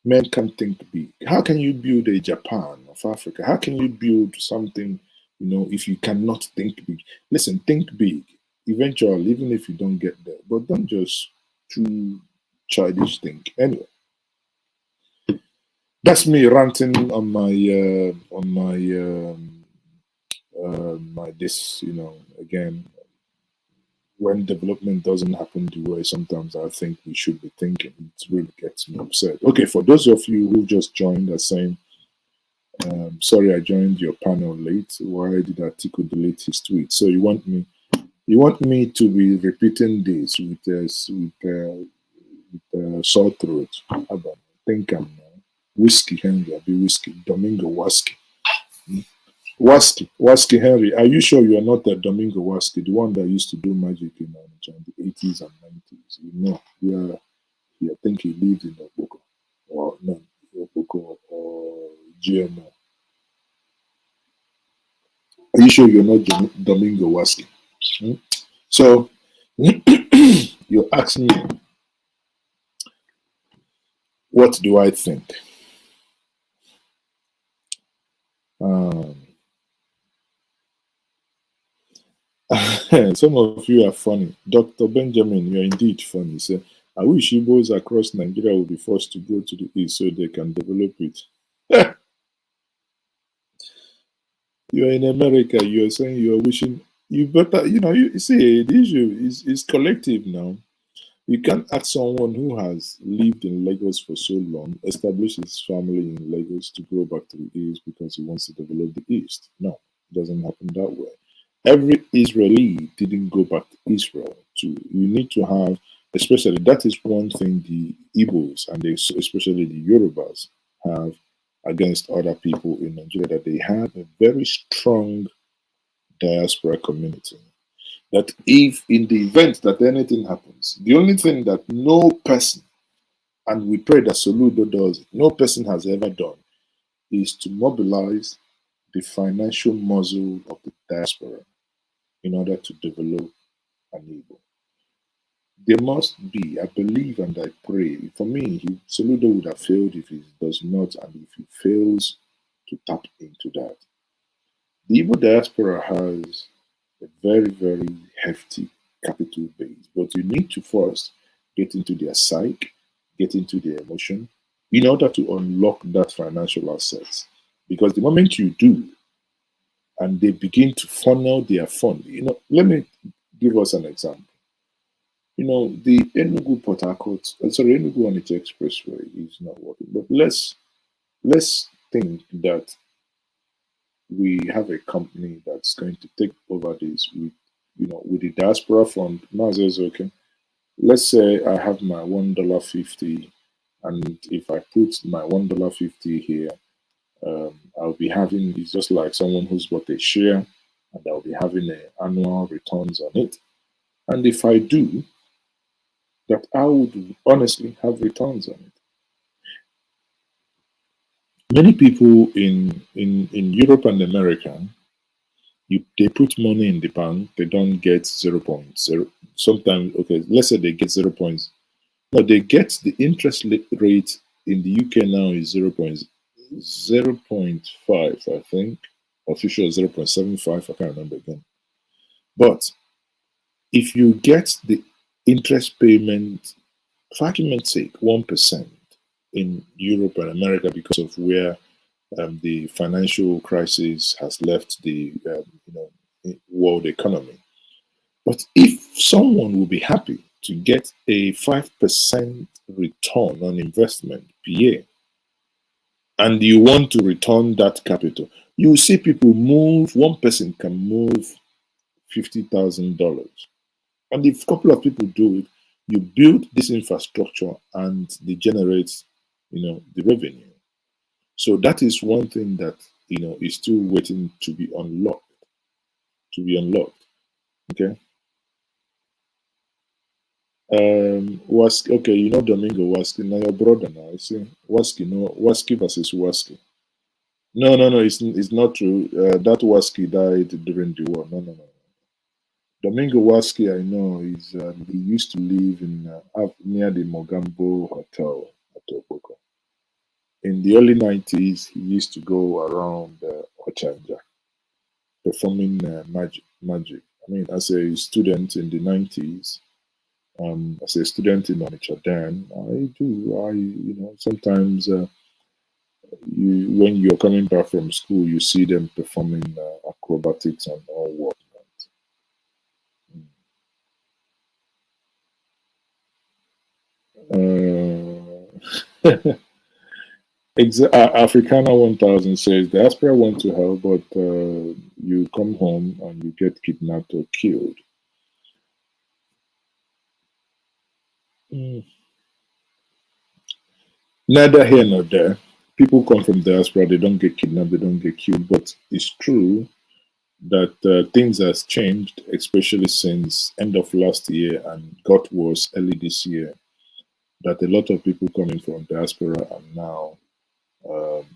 Men can't think big. How can you build a Japan of Africa? How can you build something, if you cannot think big? Listen, think big. Eventually, even if you don't get there, but don't just too childish think. Anyway, that's me ranting on my this. Again, when development doesn't happen the way sometimes I think we should be thinking, it really gets me upset. Okay, for those of you who just joined, are saying Sorry, I joined your panel late. Why did Atiku delete his tweet? So you want me to be repeating this with sore throat? I think I'm Whiskey Henry. I'll be Whiskey Domingo Waski. Waski Henry. Are you sure you are not the Domingo Waski, the one that used to do magic in the 80s and 90s? You know, I think he lived in Oboko, or no, Oboko or GMO. Are you sure you're not Domingo Waski? Hmm? So you ask me, what do I think? Some of you are funny. Dr. Benjamin, you're indeed funny. So I wish Igbos across Nigeria will be forced to go to the east so they can develop it. You're in America, you're saying you're wishing you better, you see, the issue is collective now. You can't ask someone who has lived in Lagos for so long, established his family in Lagos, to go back to the East because he wants to develop the East. No, it doesn't happen that way. Every Israeli didn't go back to Israel. You need to have, especially, that is one thing the Igbos and especially the Yorubas have against other people in Nigeria, that they have a very strong diaspora community. That if in the event that anything happens, the only thing that no person, and we pray that Soludo does it, no person has ever done, is to mobilize the financial muscle of the diaspora in order to develop an Igbo. There must be, I believe and I pray, for me, Soludo would have failed if he does not, and if he fails to tap into that. The Igbo diaspora has a very, very hefty capital base, but you need to first get into their psyche, get into their emotion, in order to unlock that financial assets. Because the moment you do, and they begin to funnel their fund, let me give us an example. The Enugu Port Harcourt, Enugu Onitsha Expressway is not working, but let's think that we have a company that's going to take over this with the diaspora fund. Okay, let's say I have my $1.50, and if I put my $1.50 here, I'll be having, it's just like someone who's bought a share, and I'll be having annual returns on it. And if I do that, I would honestly have returns on it. Many people in Europe and America, they put money in the bank, they don't get 0.0. Sometimes, okay, let's say they get 0. No, they get the interest rate in the UK now is 0.05, I think. Official 0.75, I can't remember again. But if you get the interest payment, for argument's sake, 1% in Europe and America, because of where the financial crisis has left the world economy. But if someone will be happy to get a 5% return on investment per year, and you want to return that capital, you see people move, one person can move $50,000. And if a couple of people do it, you build this infrastructure and they generate, the revenue. So that is one thing that, is still waiting to be unlocked. Okay. Waski, Domingo Waski, now your brother now. You see, Waski versus Waski. No, it's not true. That Waski died during the war. No. Domingo Waski, I know, he used to live in near the Mogambo Hotel at Oboko. In the early 90s, he used to go around Ochanja performing magic. I mean, as a student in the 90s, as a student in Onitsha then, sometimes when you're coming back from school, you see them performing acrobatics and all whatnot. Africana 1000 says diaspora want to help, but you come home and you get kidnapped or killed. Neither here nor there. People come from diaspora, they don't get kidnapped, they don't get killed. But it's true that things has changed, especially since end of last year and got worse early this year. That a lot of people coming from diaspora are now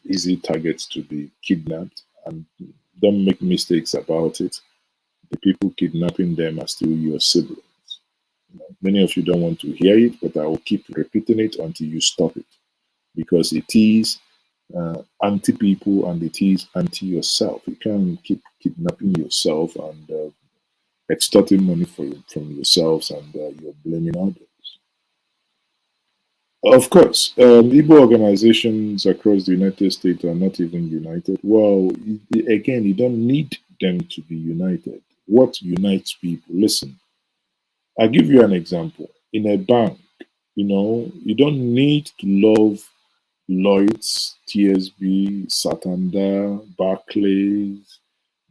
easy targets to be kidnapped. And don't make mistakes about it. The people kidnapping them are still your siblings. Many of you don't want to hear it, but I will keep repeating it until you stop it, because it is anti people and it is anti yourself. You can't keep kidnapping yourself and extorting money from yourselves, and you're blaming others. Of course, Igbo organizations across the United States are not even united. Well, again, you don't need them to be united. What unites people? Listen, I'll give you an example. In a bank, you don't need to love Lloyd's, TSB, Santander, Barclays,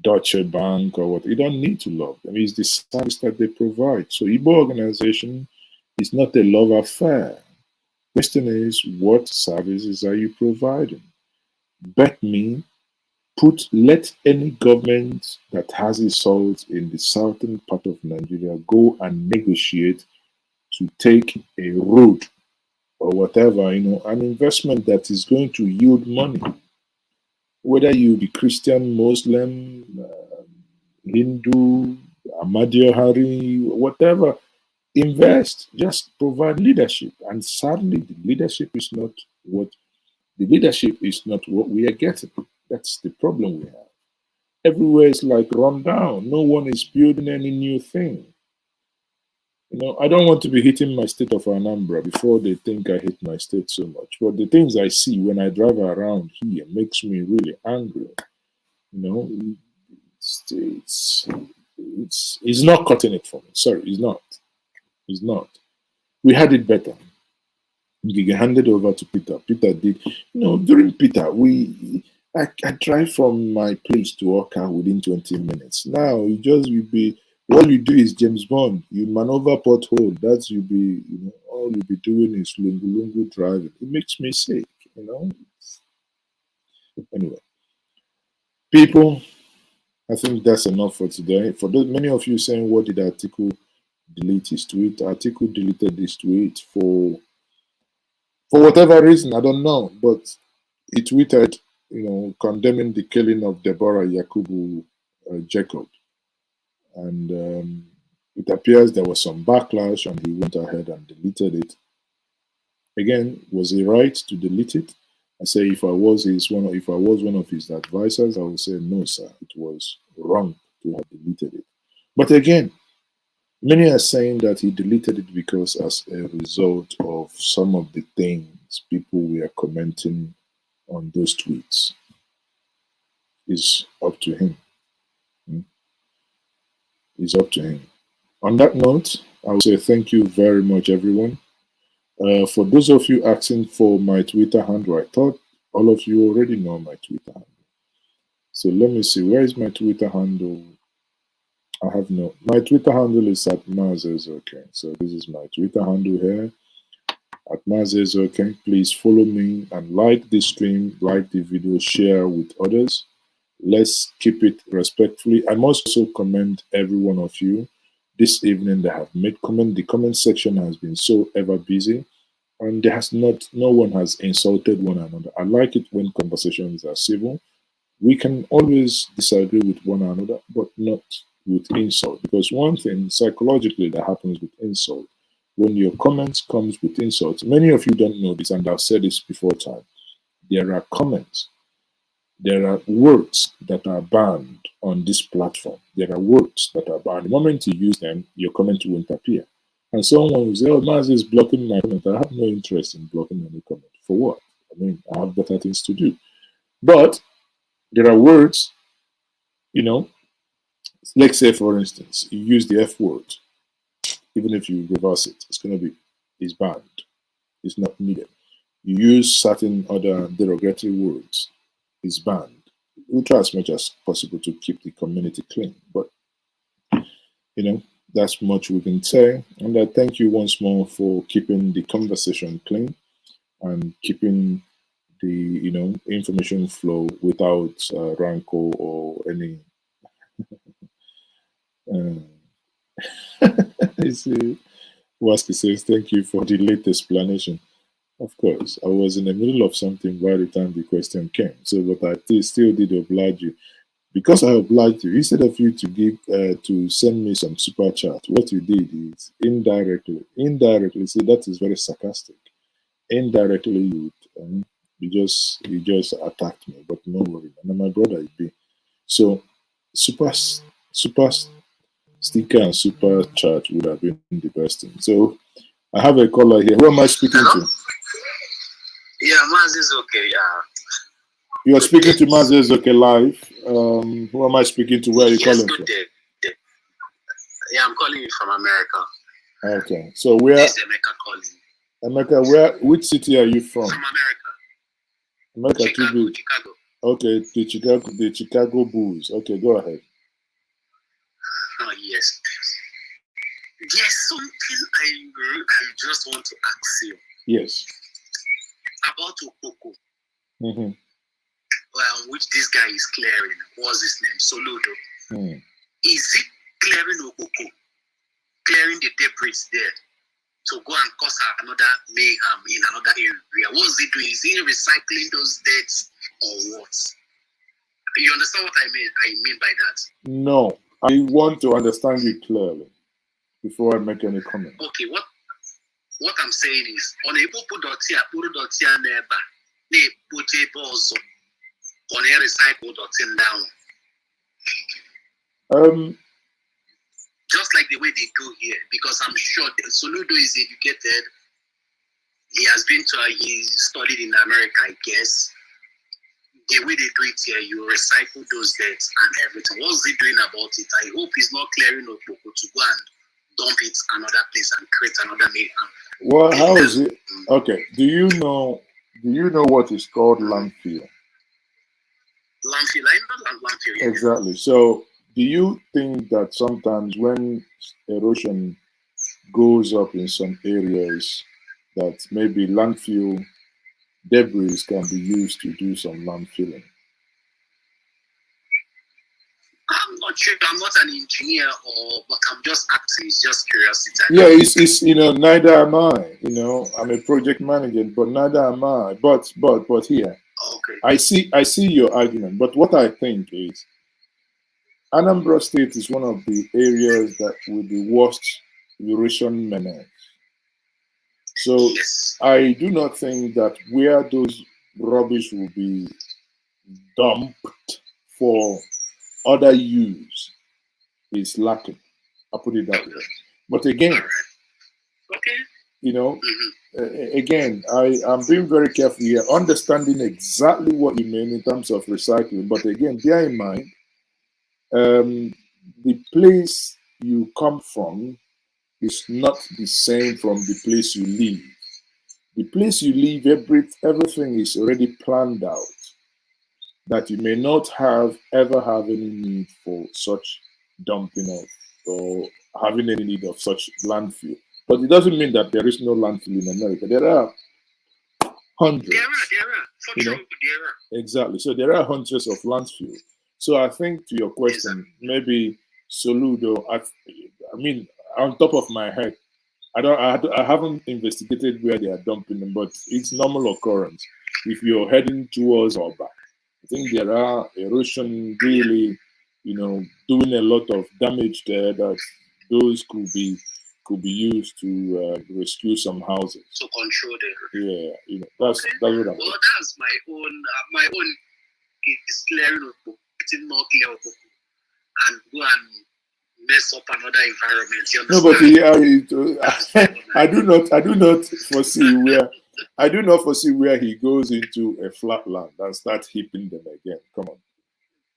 Deutsche Bank, or what. You don't need to love them. It's the service that they provide. So Igbo organization is not a love affair. Question is, what services are you providing? Bet me, let any government that has a salt in the southern part of Nigeria go and negotiate to take a road or whatever, an investment that is going to yield money. Whether you be Christian, Muslim, Hindu, Ahmadiyya Hari, whatever, invest, just provide leadership. And sadly, the leadership is not what we are getting. That's the problem we have. Everywhere is like run down. No one is building any new thing. I don't want to be hitting my state of Anambra before they think I hate my state so much. But the things I see when I drive around here makes me really angry. It's not cutting it for me. Sorry, it's not. It's not. We had it better. We handed over to Peter. Peter did. During Peter, I drive from my place to Oka within 20 minutes. Now all you do is James Bond. You maneuver pothole. That's all you'll be doing is lungu driving. It makes me sick. Anyway, people, I think that's enough for today. For many of you saying, what did Atiku delete his tweet? Atiku deleted this tweet for whatever reason, I don't know, but he tweeted, condemning the killing of Deborah Yakubu Jacob. And it appears there was some backlash and he went ahead and deleted it. Again, was he right to delete it? I say if I was one of his advisors, I would say no, sir, it was wrong to have deleted it. But again, many are saying that he deleted it because as a result of some of the things people were commenting on those tweets. It's up to him. It's up to him. On that note, I will say thank you very much, everyone. For those of you asking for my Twitter handle, I thought all of you already know my Twitter handle. So let me see, where is my Twitter handle? My Twitter handle is at @Mazezoke. So this is my Twitter handle here, at @Mazezoke. Please follow me and like this stream, like the video, share with others. Let's keep it respectfully. I must also commend every one of you this evening that have made comment. The comment section has been so ever busy, and no one has insulted one another. I like it when conversations are civil. We can always disagree with one another, but not with insult. Because one thing psychologically that happens with insult, when your comments comes with insults, many of you don't know this, and I've said this before time. There are comments. There are words that are banned on this platform. There are words that are banned. The moment you use them, your comment won't appear. And someone will say, oh, Maz is blocking my comment. I have no interest in blocking any comment. For what? I have better things to do. But there are words, let's say, for instance, you use the F word. Even if you reverse it, it's banned. It's not needed. you use certain other derogatory words, it's banned. We'll try as much as possible to keep the community clean. But, that's much we can say. And I thank you once more for keeping the conversation clean and keeping the, information flow without rancor or any. Waski says, thank you for the late explanation. Of course, I was in the middle of something by the time the question came. So, but I still did oblige you. Because I obliged you, instead of you to send me some super chat, what you did is indirectly, see, that is very sarcastic. Indirectly, you just attacked me, but no worry. And my brother, you be. So, super sticker and super chat would have been the best thing. So, I have a caller here. Who am I speaking to? Yeah, Maz is okay. Yeah. You are speaking to Maz is okay live. Who am I speaking to? Where are you calling from? Day. Yeah, I'm calling you from America. Okay. So where? This is Emeka calling. Emeka, which city are you from? From America. America, Chicago. Okay, the Chicago Bulls. Okay, go ahead. Oh, yes. There's something I just want to ask you. Yes. About Okoko. Which this guy is clearing. What's his name? Soludo. Is it clearing Okoko? Clearing the debris there to go and cause another mayhem in another area? What's he doing? Is he recycling those deaths or what? You understand what I mean by that? No. I want to understand you clearly before I make any comment. Okay, what I'm saying is on a Dotia neighbor, ne Poche Bozo, on a recycle down. Just like the way they do here, because I'm sure Soludo is educated. He studied in America, I guess. The way they do it here, you recycle those debts and everything. What's he doing about it? I hope he's not clearing Okoko to go and dump it another place and create another mayhem. Well, how is it? Okay. Do you know what is called landfill? Landfill, I know landfill. Yeah. Exactly. So, do you think that sometimes when erosion goes up in some areas, that maybe landfill debris can be used to do some landfilling? I'm not sure. I'm not an engineer, but I'm just asking. It's just curiosity. Yeah, it's neither am I. I'm a project manager, but neither am I. But here, okay. I see your argument. But what I think is, Anambra State is one of the areas that with the worst erosion menace. So yes. I do not think that where those rubbish will be dumped for other use is lacking. I'll put it that way. But again, okay. Again, I'm being very careful here, understanding exactly what you mean in terms of recycling. But again, bear in mind, the place you come from is not the same from the place you live. The place you live, everything is already planned out, that you may not ever have any need for such dumping of or having any need of such landfill. But it doesn't mean that there is no landfill in America. There are hundreds. There are. For sure, there are. Exactly. So there are hundreds of landfill. So I think to your question, maybe Soludo, I mean, on top of my head, I haven't investigated where they are dumping them, but it's normal occurrence. If you're heading towards Oba, I think there are erosion really, doing a lot of damage there that those could be used to rescue some houses. To control them. Yeah, that's what I'm. Well, that's my own is clearing of getting more clear of and go and mess up another environment. You No, but I do not foresee where he goes into a flat land and starts heaping them again. Come on.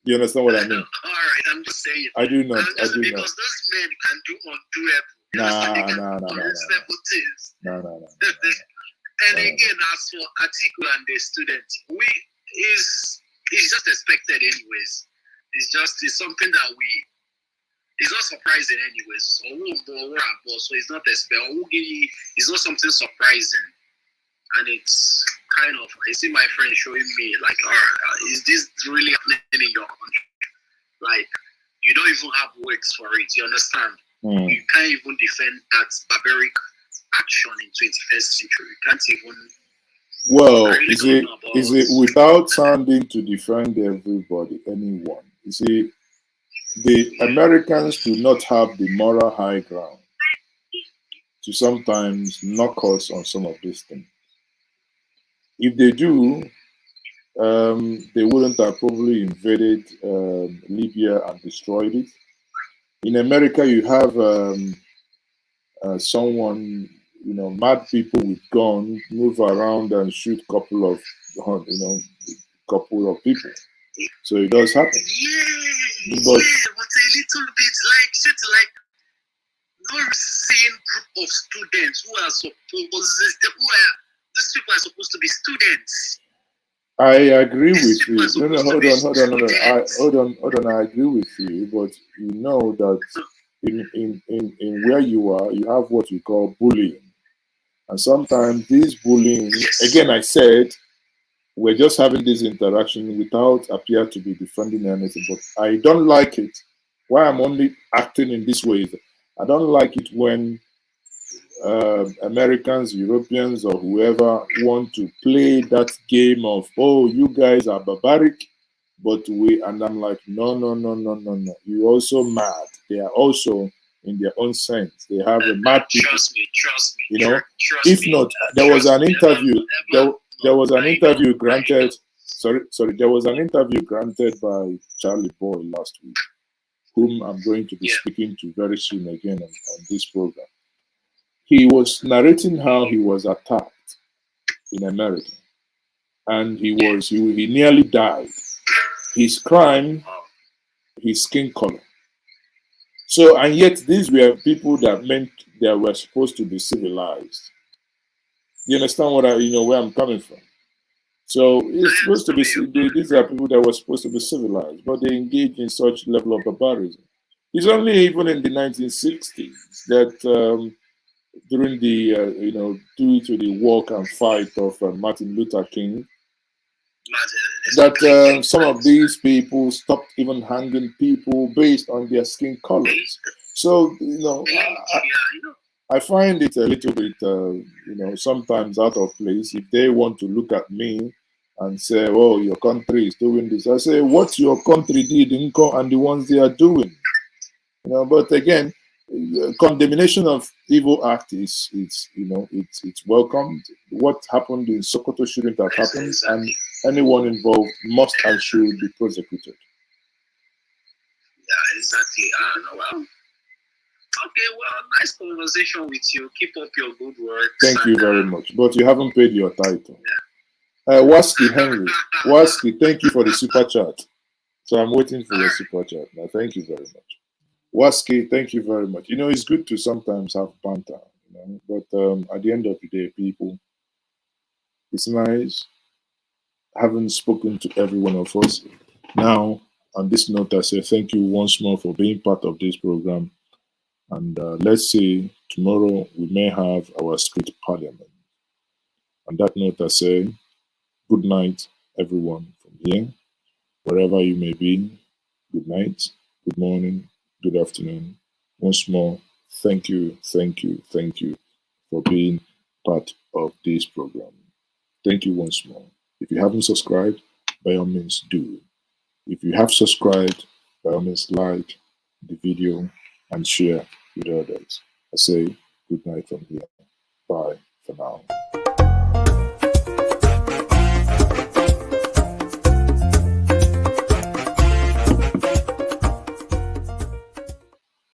You understand what I mean? All right, I'm just saying. I do not. Because those men can do undoable. No. And again, as for Atiku and the students, it's just expected anyways. It's something that it's not surprising anyways. So it's not it's not something surprising. And it's kind of, I see my friend showing me like, is this really happening in your country? Like, you don't even have words for it. You understand? You can't even defend that barbaric action in 21st century. You can't even. Well, is it without sounding to defend everybody, anyone? You see, the Americans do not have the moral high ground to sometimes knock us on some of these things. If they do, they wouldn't have probably invaded Libya and destroyed it. In America, you have someone, mad people with guns move around and shoot couple of people. So it does happen. Yeah, but a little bit like not seeing group of students who are these people are supposed to be students. I agree with you. No, hold on. I agree with you, but you know that in where you are, you have what we call bullying. And sometimes this bullying, again, I said, we're just having this interaction without appear to be defending anything, but I don't like it. Why I'm only acting in this way is I don't like it when Americans, Europeans, or whoever want to play that game of, oh, you guys are barbaric, and I'm like, no. You're also mad. They are also in their own sense. They have a mad people. Trust me. If not, there was an interview. There was an interview granted. There was an interview granted by Charlie Boy last week, whom I'm going to be speaking to very soon again on this program. He was narrating how he was attacked in America, and he nearly died. His crime, his skin color. So, and yet these were people that meant they were supposed to be civilized. You understand where I'm coming from? So it's supposed to be, these are people that were supposed to be civilized, but they engage in such level of barbarism. It's only even in the 1960s that during the, due to the walk and fight of Martin Luther King, that some of these people stopped even hanging people based on their skin colors. So, I find it a little bit, sometimes out of place. If they want to look at me and say, oh, your country is doing this, I say, what your country did and the ones they are doing. But again, condemnation of evil act is it's welcomed. What happened in Sokoto shouldn't have happened, and anyone involved must and should be prosecuted. Yeah, exactly. Okay, well, nice conversation with you. Keep up your good work. Thank you very much. But you haven't paid your title. Yeah. Waski Henry. Waski, thank you for the super chat. So I'm waiting for your super chat now. Thank you very much. Waski, thank you very much. It's good to sometimes have banter, but at the end of the day, people, it's nice having spoken to every one of us. Now, on this note, I say thank you once more for being part of this program. And let's say tomorrow we may have our street parliament. On that note, I say good night, everyone from here, wherever you may be. Good night, good morning, good afternoon. Once more, thank you for being part of this program. Thank you once more. If you haven't subscribed, by all means do. If you have subscribed, by all means like the video and share with others. I say good night from here. Bye for now.